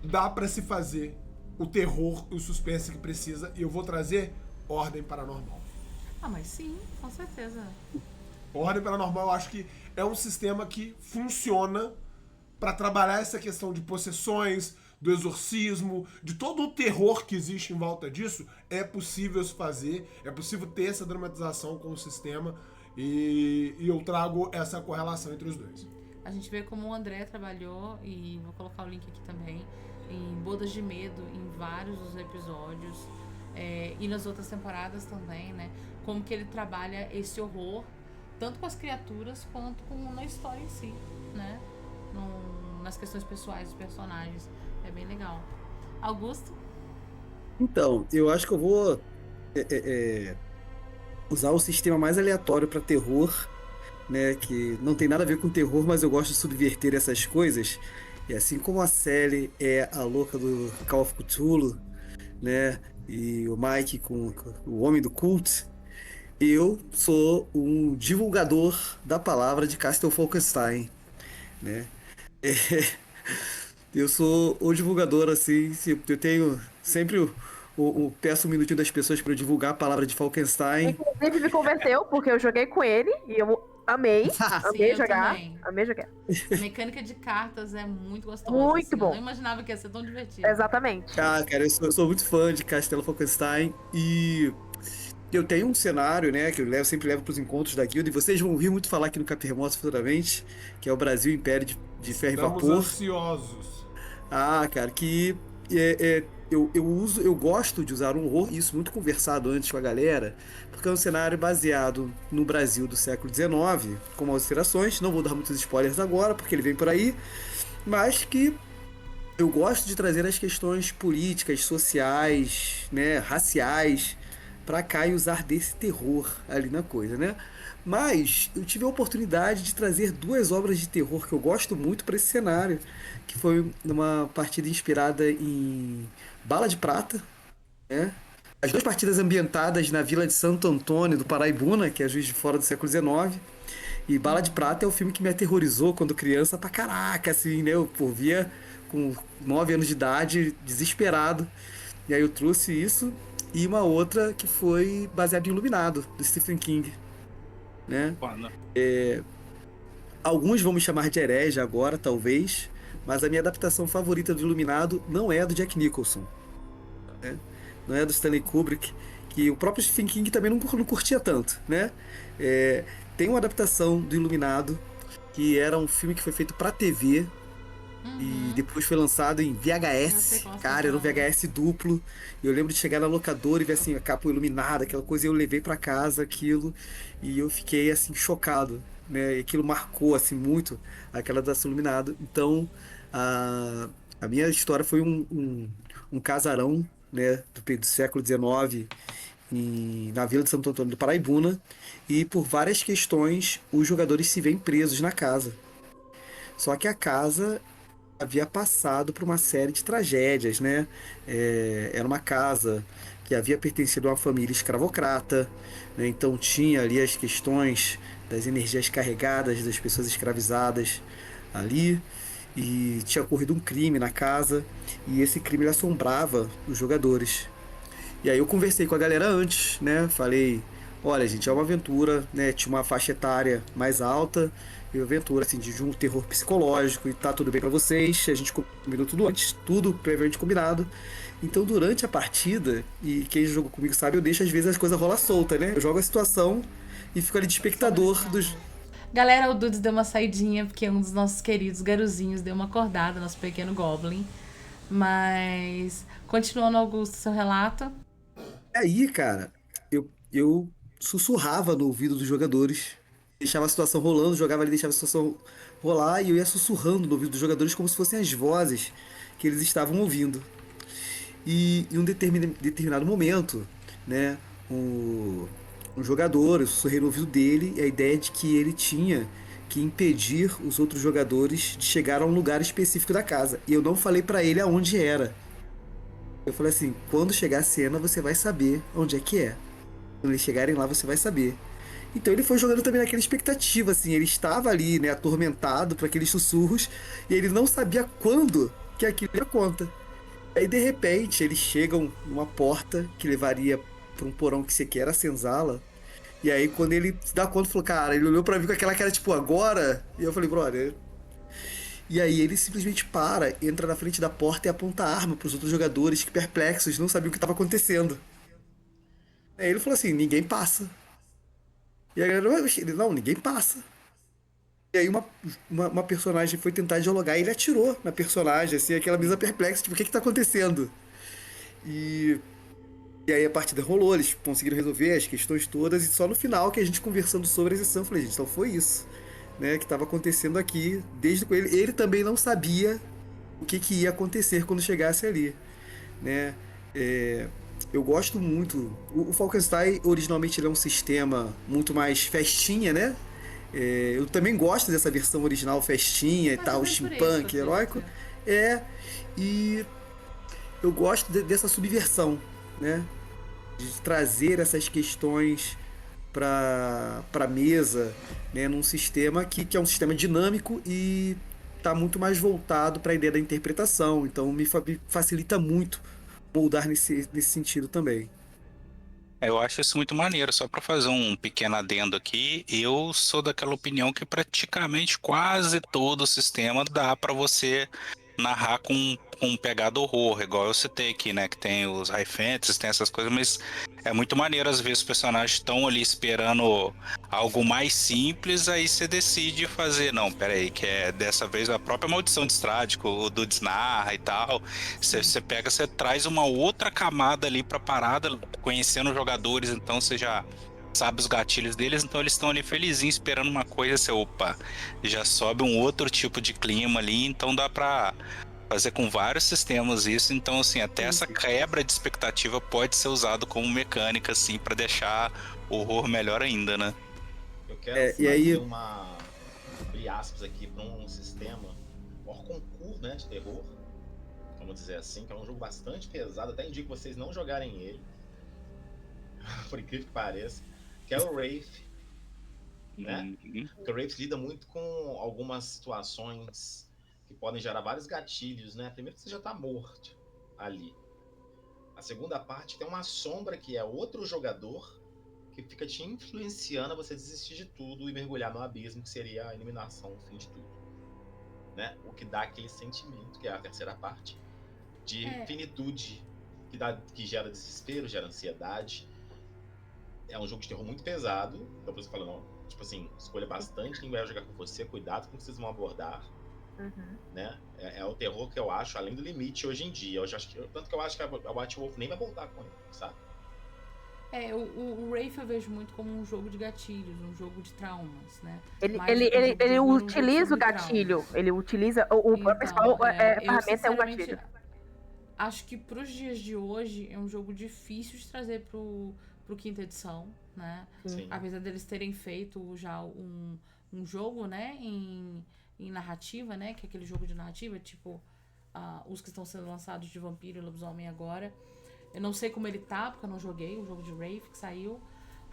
dá pra se fazer o terror e o suspense que precisa, e eu vou trazer Ordem Paranormal.
Ah, mas sim, com certeza.
Ordem Paranormal eu acho que é um sistema que funciona pra trabalhar essa questão de possessões, do exorcismo, de todo o terror que existe em volta disso. É possível se fazer, é possível ter essa dramatização com o sistema, e eu trago essa correlação entre os dois.
A gente vê como o André trabalhou, e vou colocar o link aqui também, em Bodas de Medo, em vários dos episódios, e nas outras temporadas também, né? Como que ele trabalha esse horror, tanto com as criaturas quanto na história em si, né? Nas questões pessoais dos personagens. É bem legal. Augusto?
Então, eu acho que eu vou usar o sistema mais aleatório para terror, né? Que não tem nada a ver com terror, mas eu gosto de subverter essas coisas. E assim como a Sally é a louca do Call of Cthulhu, né? E o Mike com o homem do cult, eu sou um divulgador da palavra de Castle Falkenstein, né? Eu sou o divulgador, assim, eu tenho sempre peço um minutinho das pessoas para eu divulgar a palavra de Falkenstein.
Inclusive me converteu, porque eu joguei com ele e eu amei. Amei
eu
jogar.
também.
Amei jogar.
A mecânica de cartas é muito gostosa.
Muito
assim.
bom.
Eu não imaginava que ia ser tão divertido.
Exatamente.
Ah, cara, eu sou muito fã de Castelo Falkenstein e eu tenho um cenário, né, que sempre levo para os encontros da guilda, e vocês vão ouvir muito falar aqui no Capim Remoto futuramente, que é o Brasil Império de Ferro e
Estamos
Vapor.
ansiosos.
Ah, cara, que eu gosto de usar um horror, isso muito conversado antes com a galera, porque é um cenário baseado no Brasil do século XIX, com alterações, não vou dar muitos spoilers agora, porque ele vem por aí, mas que eu gosto de trazer as questões políticas, sociais, né, raciais, pra cá e usar desse terror ali na coisa, né? Mas eu tive a oportunidade de trazer duas obras de terror que eu gosto muito para esse cenário, que foi numa partida inspirada em Bala de Prata, né? As duas partidas ambientadas na vila de Santo Antônio do Paraibuna, que é Juiz de Fora do século XIX. E Bala de Prata é o filme que me aterrorizou quando criança pra caraca, assim, né? Eu via com 9 anos de idade, desesperado. E aí eu trouxe isso e uma outra que foi baseada em Iluminado, do Stephen King, né?
Mano,
Alguns vão me chamar de herege agora, talvez, mas a minha adaptação favorita do Iluminado não é a do Jack Nicholson, né? Não é a do Stanley Kubrick, que o próprio Stephen King também não curtia tanto, né? Tem uma adaptação do Iluminado, que era um filme que foi feito pra TV, e depois foi lançado em
Eu sei
VHS.
qual você
Cara, era um
tá falando.
VHS duplo. E eu lembro de chegar na locadora e ver assim, a capa iluminada, aquela coisa, e eu levei pra casa aquilo. E eu fiquei assim, chocado, né? E aquilo marcou assim muito aquela dança iluminado. Então, a minha história foi um casarão, né, do século XIX na Vila de Santo Antônio do Paraibuna. E por várias questões, os jogadores se veem presos na casa. Só que a casa havia passado por uma série de tragédias, né? Era uma casa que havia pertencido a uma família escravocrata, né? Então tinha ali as questões das energias carregadas das pessoas escravizadas ali, e tinha ocorrido um crime na casa, e esse crime ele assombrava os jogadores. E aí eu conversei com a galera antes, né? Falei, olha, gente, é uma aventura, né? Tinha uma faixa etária mais alta, e uma aventura assim de um terror psicológico, e tá tudo bem pra vocês. A gente combinou tudo antes, tudo previamente combinado. Então, durante a partida, e quem jogou comigo sabe, eu deixo às vezes as coisas rolar solta, né? Eu jogo a situação e fico ali de espectador dos.
Galera, o Dudes deu uma saidinha, porque um dos nossos queridos garuzinhos deu uma acordada, nosso pequeno Goblin. Mas, continuando, Augusto, seu relato.
Aí, cara, eu sussurrava no ouvido dos jogadores, deixava a situação rolando, jogava ali, deixava a situação rolar, e eu ia sussurrando no ouvido dos jogadores como se fossem as vozes que eles estavam ouvindo. E em um determinado momento, né, um jogador, eu sussurrei no ouvido dele, e a ideia de que ele tinha que impedir os outros jogadores de chegar a um lugar específico da casa. E eu não falei pra ele aonde era. Eu falei assim, quando chegar a cena você vai saber onde é que é. Quando eles chegarem lá você vai saber. Então ele foi jogando também naquela expectativa, assim, ele estava ali, né, atormentado por aqueles sussurros, e ele não sabia quando que aquilo ia conta. Aí de repente eles chegam numa porta que levaria para um porão que sequer era a senzala. E aí quando ele se dá conta, falou, cara, ele olhou pra mim com aquela cara tipo, agora? E eu falei, brother. E aí ele simplesmente para, entra na frente da porta e aponta a arma pros outros jogadores que perplexos, não sabiam o que estava acontecendo. Aí ele falou assim, ninguém passa. E a galera, ele, não, ninguém passa. E aí uma personagem foi tentar dialogar e ele atirou na personagem, assim, aquela mesa perplexa, tipo, o que que tá acontecendo? E, e aí a partida rolou, eles conseguiram resolver as questões todas, e só no final que a gente conversando sobre a sessão, eu falei, gente, então foi isso, né, que estava acontecendo aqui, desde que ele também não sabia o que que ia acontecer quando chegasse ali, né? Eu gosto muito. O Falkenstein, originalmente, ele é um sistema muito mais festinha, né? Eu também gosto dessa versão original festinha e
Mais
tal,
aventuresco,
steampunk, heróico.
acredito.
É, e eu gosto dessa subversão, né? De trazer essas questões para mesa, né? Num sistema que é um sistema dinâmico e tá muito mais voltado para a ideia da interpretação. Então me facilita muito moldar nesse sentido também.
eu acho isso muito maneiro. Só para fazer um pequeno adendo aqui, eu sou daquela opinião que praticamente quase todo o sistema dá para você narrar com pegada horror, igual eu citei aqui, né? Que tem os high fantasy, tem essas coisas, mas É muito maneiro, às vezes, os personagens estão ali esperando algo mais simples, aí você decide fazer, não, peraí, que é dessa vez a própria maldição de Strádico, o do Desnarra e tal. Você pega, você traz uma outra camada ali pra parada, conhecendo os jogadores, então você já sabe os gatilhos deles, então eles estão ali felizinhos esperando uma coisa, você, opa, já sobe um outro tipo de clima ali, então dá pra fazer com vários sistemas isso, então assim, até essa quebra de expectativa pode ser usado como mecânica, assim, pra deixar o horror melhor ainda, né?
Eu quero
E
fazer
aí-
abrir aspas aqui para um sistema, hors concurso, né, de terror, vamos dizer assim, que é um jogo bastante pesado, até indico vocês não jogarem ele, por incrível que pareça, que é o Wraith, né? Porque o Wraith lida muito com algumas situações que podem gerar vários gatilhos, né? Primeiro que você já tá morto ali. A segunda parte tem uma sombra que é outro jogador que fica te influenciando a você desistir de tudo e mergulhar no abismo, que seria a eliminação, o fim de tudo. Né? O que dá aquele sentimento, que é a terceira parte, de finitude, que gera desespero, gera ansiedade. É um jogo de terror muito pesado, então por isso que eu falo, não, tipo assim, escolha bastante quem vai jogar com você, cuidado com o que vocês vão abordar. Né? É o terror que eu acho além do limite hoje em dia. Tanto que eu acho que a White Wolf nem vai voltar com ele, sabe?
O Wraith eu vejo muito como um jogo de gatilhos, um jogo de traumas, né?
Ele
Mais do que um jogo de terror, um jogo
utiliza o
sobre
gatilho.
traumas.
Ele utiliza. O
Então,
principal
eu,
ferramenta é o
sinceramente,
gatilho.
acho que pros dias de hoje é um jogo difícil de trazer pro quinta edição, né?
Sim.
Apesar deles terem feito já um jogo, né, em narrativa, né, que é aquele jogo de narrativa, tipo os que estão sendo lançados de Vampiro e Lobisomem agora. Eu não sei como ele tá, porque eu não joguei o jogo de Wraith que saiu,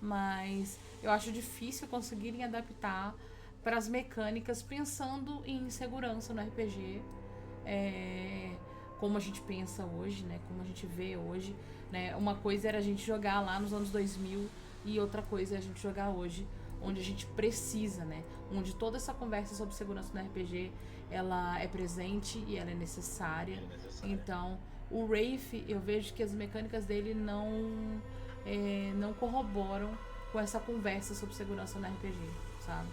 mas eu acho difícil conseguirem adaptar para as mecânicas pensando em segurança no RPG, como a gente pensa hoje, né, como a gente vê hoje, né? Uma coisa era a gente jogar lá nos anos 2000 e outra coisa é a gente jogar hoje, onde a gente precisa, né? Onde toda essa conversa sobre segurança no RPG, ela é presente e ela é necessária. Então, o Wraith, eu vejo que as mecânicas dele não corroboram com essa conversa sobre segurança no RPG, sabe?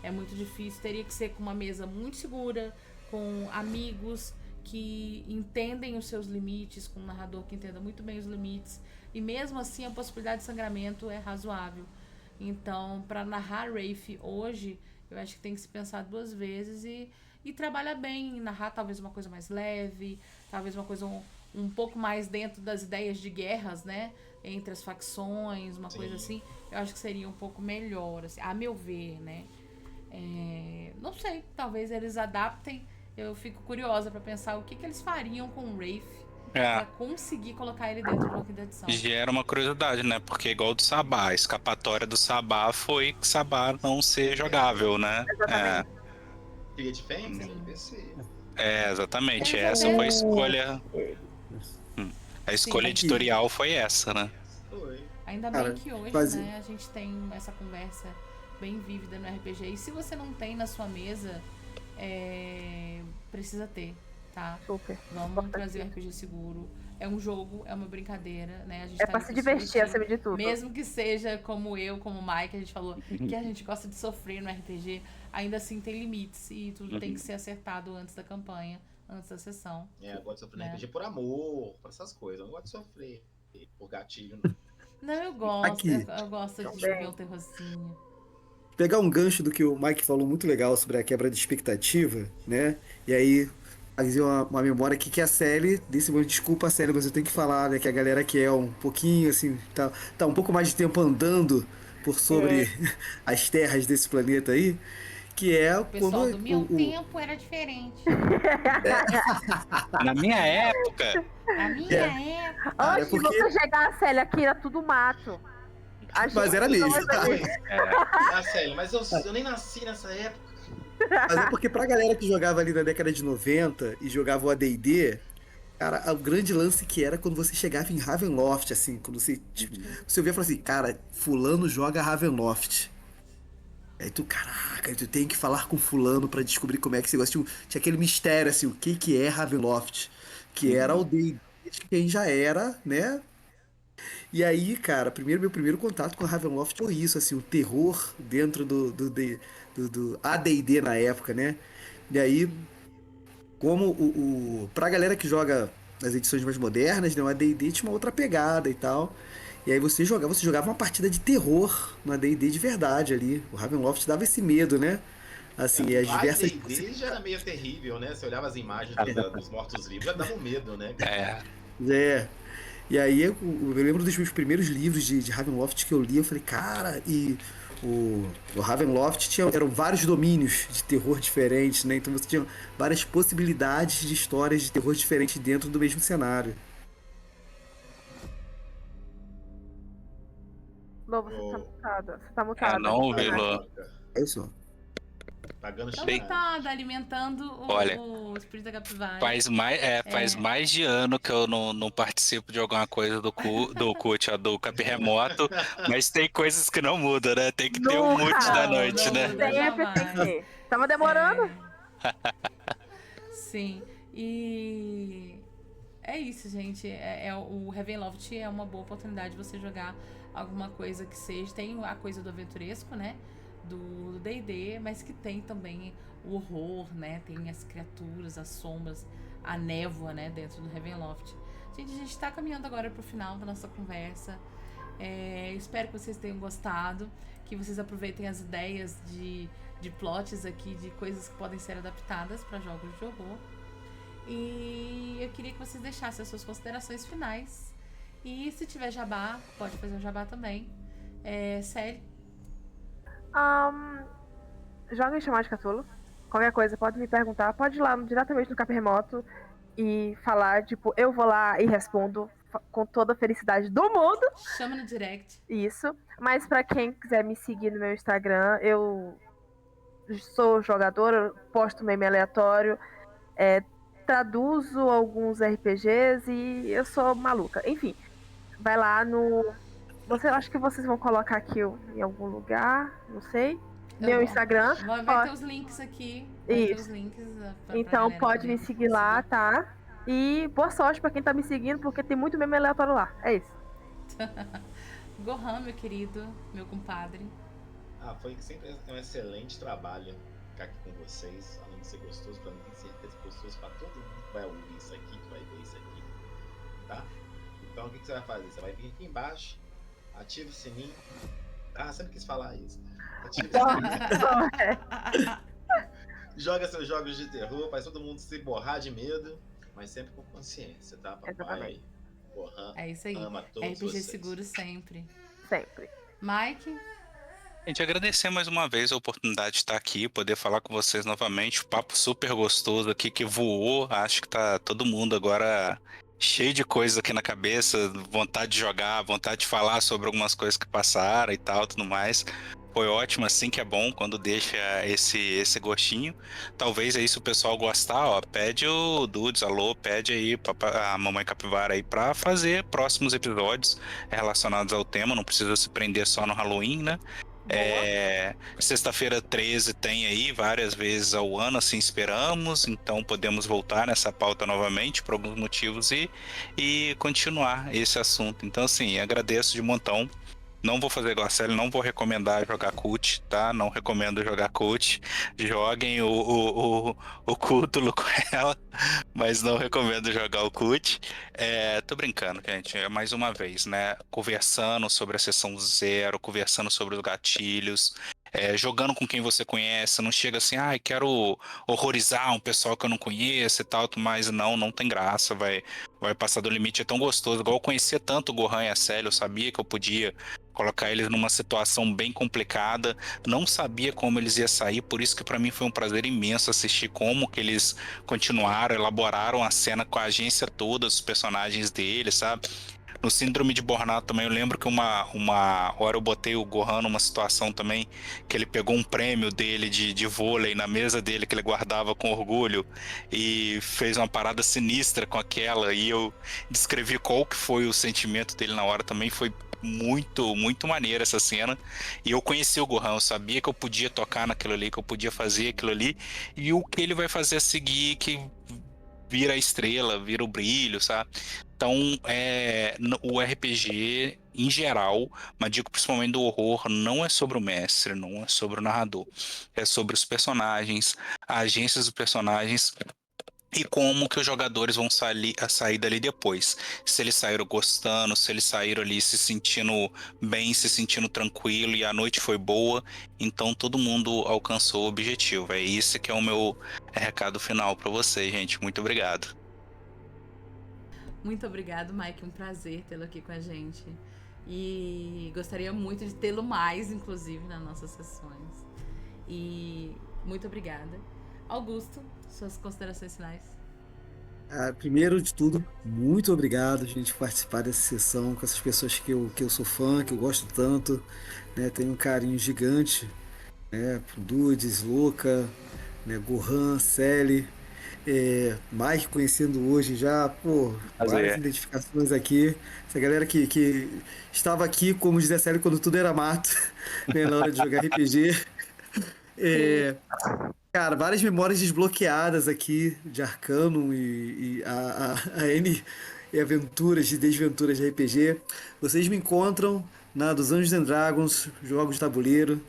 É muito difícil, teria que ser com uma mesa muito segura, com amigos que entendem os seus limites, com um narrador que entenda muito bem os limites, e mesmo assim a possibilidade de sangramento é razoável. Então, para narrar Wraith hoje, eu acho que tem que se pensar duas vezes e trabalhar bem, narrar talvez uma coisa mais leve, talvez uma coisa um pouco mais dentro das ideias de guerras, né, entre as facções, uma coisa assim, eu acho que seria um pouco melhor, assim, a meu ver, né. Não sei, talvez eles adaptem. Eu fico curiosa pra pensar o que eles fariam com o Wraith pra conseguir colocar ele dentro da quinta edição.
Gera uma curiosidade, né? Porque igual do Sabá, a escapatória do Sabá foi Sabá não ser jogável, né?
Exatamente.
Cria de Fênix,
Sim.
NPC.
Exatamente.
Tem
Essa
até
foi a escolha. A escolha
Sim.
editorial foi essa, né?
Foi.
Ainda
Cara,
bem que hoje,
quase-
né, a gente tem essa conversa bem vívida no RPG. E se você não tem na sua mesa, precisa ter, tá?
Super.
Vamos trazer o RPG seguro. É um jogo, é uma brincadeira, né? A gente
É
tá
pra
ali
se
pra
divertir acima de tudo.
Mesmo que seja como eu, como o Mike, a gente falou que a gente gosta de sofrer no RPG, ainda assim tem limites e tudo tem que ser acertado antes da campanha, antes da sessão.
Eu gosto de sofrer no
Né?
RPG por amor, por essas coisas. Eu não gosto de sofrer por gatilho, não.
Não, eu gosto,
Aqui.
eu gosto de
Também.
ver um terrorzinho.
Pegar um gancho do que o Mike falou muito legal sobre a quebra de expectativa, né? E aí fazer uma memória aqui que a Sally, desse momento, desculpa Sally, mas eu tenho que falar, né? Que a galera que é um pouquinho assim, tá um pouco mais de tempo andando por sobre as terras desse planeta aí, que é
O pessoal
quando
do meu tempo era diferente.
Na minha época,
A minha época.
Cara,
Antes de
porque-
você chegar a Célia, aqui era tudo mato. A
Mas
gente
era
não
mesmo.
é-
Sério, mas eu nem nasci nessa época.
Mas é porque pra galera que jogava ali na década de 90 e jogava o AD&D, cara, o grande lance que era quando você chegava em Ravenloft, assim, quando você, tipo, você ouvia e falava assim, cara, fulano joga Ravenloft. Aí tu, caraca, aí tu tem que falar com fulano pra descobrir como é que você gosta. Tinha aquele mistério, assim, o que que é Ravenloft? Que era o D&D de quem já era, né? E aí, cara, meu primeiro contato com a Ravenloft foi isso, assim, o terror dentro do AD&D na época, né? E aí, como pra galera que joga nas edições mais modernas, né, o AD&D tinha uma outra pegada e tal. E aí você jogava uma partida de terror no AD&D de verdade ali. O Ravenloft dava esse medo, né? Assim, as
O
diversas...
AD&D já era meio terrível, né? Você olhava as imagens dos mortos-vivos, já dava um medo, né?
É,
É. E aí eu lembro dos meus primeiros livros de Ravenloft que eu li, eu falei, cara, e o Ravenloft eram vários domínios de terror diferentes, né? Então você tinha várias possibilidades de histórias de terror diferentes dentro do mesmo cenário.
Lô, você tá
Ô,
mutada. Você tá mutada.
não,
Ai,
Vila.
Luca,
É isso.
pagando
Tá
chinelo.
mutada, alimentando
Olha,
o espírito da capivara.
faz mais de ano que eu não participo de alguma coisa do CUT, ó, do Cap Remoto, mas tem coisas que não mudam, né? Tem que ter o mute da
Nunca!
Não,
noite,
não
né?
muda
Sempre tem
jamais.
que. Tava demorando?
Sim. E é isso, gente. O Ravenloft é uma boa oportunidade de você jogar alguma coisa que seja. Tem a coisa do aventuresco, né? Do D&D, mas que tem também o horror, né? Tem as criaturas, as sombras, a névoa, né? Dentro do Ravenloft. Gente, a gente tá caminhando agora pro final da nossa conversa. Espero que vocês tenham gostado, que vocês aproveitem as ideias de plots aqui, de coisas que podem ser adaptadas para jogos de horror. E eu queria que vocês deixassem as suas considerações finais. E se tiver jabá, pode fazer o jabá também. Sério.
Joga em Chamar de Cthulhu. Qualquer coisa, pode me perguntar. Pode ir lá diretamente no Cap Remoto e falar, tipo, eu vou lá e respondo com toda a felicidade do mundo.
Chama no direct.
Isso. Mas pra quem quiser me seguir no meu Instagram, eu sou jogadora, posto meme aleatório, traduzo alguns RPGs e eu sou maluca. Enfim, vai lá no... acho que vocês vão colocar aqui em algum lugar, não sei. Meu Instagram.
Vai ter os links aqui. Vai ter os
Isso.
links
Então
galera
pode
também
me seguir lá, tá? E boa sorte pra quem tá me seguindo, porque tem muito meme aleatório lá. É isso.
Gohan, meu querido, meu compadre.
Foi sempre um excelente trabalho ficar aqui com vocês. Além de ser gostoso pra mim, tenho certeza que é gostoso pra todo mundo que vai ouvir isso aqui, que vai ver isso aqui. Tá? Então o que você vai fazer? Você vai vir aqui embaixo, ativa o sininho. Sempre quis falar isso. Ativa o sininho. Joga seus jogos de terror, faz todo mundo se borrar de medo, mas sempre com consciência, tá? Papai Gohan
é isso aí.
ama todos
RPG
vocês.
seguro sempre.
Sempre.
Mike?
Gente, agradecer mais uma vez a oportunidade de estar aqui, poder falar com vocês novamente. O papo super gostoso aqui que voou. Acho que tá todo mundo agora cheio de coisas aqui na cabeça, vontade de jogar, vontade de falar sobre algumas coisas que passaram e tal, tudo mais. Foi ótimo, assim que é bom quando deixa esse gostinho. Talvez aí se o pessoal gostar, ó, pede o Dudes, alô, pede aí a Mamãe Capivara aí pra fazer próximos episódios relacionados ao tema, não precisa se prender só no Halloween, né? Sexta-feira 13 tem aí várias vezes ao ano, assim esperamos, então podemos voltar nessa pauta novamente por alguns motivos e continuar esse assunto. Então assim, agradeço de montão. Não vou fazer igual a Célia, não vou recomendar jogar CUT, tá? Não recomendo jogar CUT. Joguem o Cthulhu com ela, mas não recomendo jogar o CUT. Tô brincando, gente. Mais uma vez, né? Conversando sobre a sessão zero, conversando sobre os gatilhos. Jogando com quem você conhece, não chega assim, quero horrorizar um pessoal que eu não conheço e tal, mas não tem graça, vai passar do limite, é tão gostoso, igual eu conhecia tanto o Gohan e a Célia, eu sabia que eu podia colocar eles numa situação bem complicada, não sabia como eles iam sair, por isso que para mim foi um prazer imenso assistir como que eles continuaram, elaboraram a cena com a agência toda, os personagens deles, sabe? No Síndrome de Burnout também, eu lembro que uma hora eu botei o Gohan numa situação também que ele pegou um prêmio dele de vôlei na mesa dele que ele guardava com orgulho e fez uma parada sinistra com aquela e eu descrevi qual que foi o sentimento dele na hora também, foi muito, muito maneira essa cena. E eu conheci o Gohan, eu sabia que eu podia tocar naquilo ali, que eu podia fazer aquilo ali e o que ele vai fazer a seguir que vira a estrela, vira o brilho, sabe? Então, o RPG, em geral, mas digo principalmente do horror, não é sobre o mestre, não é sobre o narrador. É sobre os personagens, as agências dos personagens e como que os jogadores vão sair dali depois. Se eles saíram gostando, se eles saíram ali se sentindo bem, se sentindo tranquilo e a noite foi boa, então todo mundo alcançou o objetivo. É esse que é o meu recado final para vocês, gente. Muito obrigado.
Muito obrigado, Mike. Um prazer tê-lo aqui com a gente. E gostaria muito de tê-lo mais, inclusive, nas nossas sessões. E muito obrigada. Augusto, suas considerações finais.
Primeiro de tudo, muito obrigado, gente, por participar dessa sessão com essas pessoas que eu sou fã, que eu gosto tanto, né? Tenho um carinho gigante, né? Pro Dudes, Luca, né? Gohan, Sally, Mike conhecendo hoje já, pô, várias identificações aqui. Essa galera que estava aqui, como diz a Sally, quando tudo era mato, né? Na hora de jogar RPG. Cara, várias memórias desbloqueadas aqui de Arcanum e a N e aventuras e desventuras de RPG. Vocês me encontram na Dos Anjos and Dragons, jogos de tabuleiro,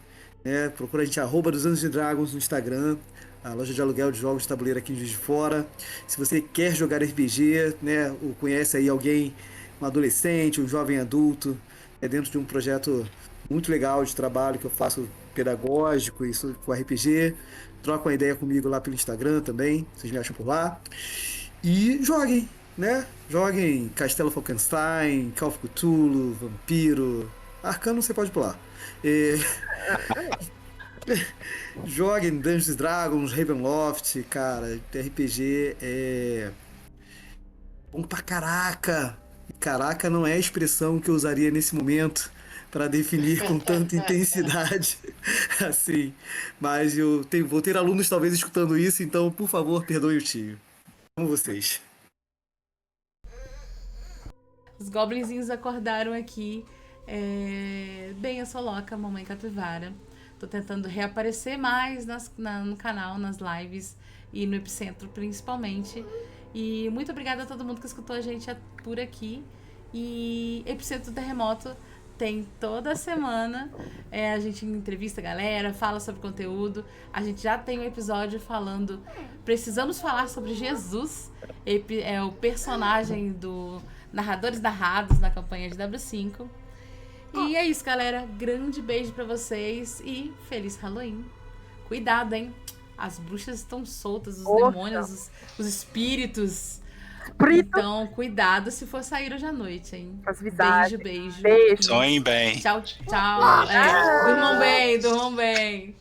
né? Procura a gente, @Dos Anjos and Dragons no Instagram, a loja de aluguel de jogos de tabuleiro aqui em Juiz de Fora. Se você quer jogar RPG, né? Ou conhece aí alguém, um adolescente, um jovem adulto, dentro de um projeto muito legal de trabalho que eu faço pedagógico e com RPG, troca uma ideia comigo lá pelo Instagram também, vocês me acham por lá. E joguem, né? Joguem Castelo Falkenstein, Call of Cthulhu, Vampiro, Arcano você pode pular. Joguem Dungeons & Dragons, Ravenloft, cara, RPG é bom pra caraca. Caraca não é a expressão que eu usaria nesse momento para definir com tanta intensidade assim. Mas vou ter alunos talvez escutando isso, então, por favor, perdoe o tio. Amo vocês.
Os goblinzinhos acordaram aqui. Bem, eu sou Loca, Mamãe Capivara. Tô tentando reaparecer mais no canal, nas lives e no Epicentro principalmente. E muito obrigada a todo mundo que escutou a gente por aqui. E Epicentro Terremoto tem toda semana, a gente entrevista a galera, fala sobre conteúdo. A gente já tem um episódio falando, precisamos falar sobre Jesus, é o personagem do Narradores Narrados na campanha de W5. E é isso, galera, grande beijo pra vocês e feliz Halloween. Cuidado, hein, as bruxas estão soltas, os demônios, os espíritos. Então, cuidado se for sair hoje à noite, hein? Beijo.
Sonhem bem.
Tchau. Durmam bem.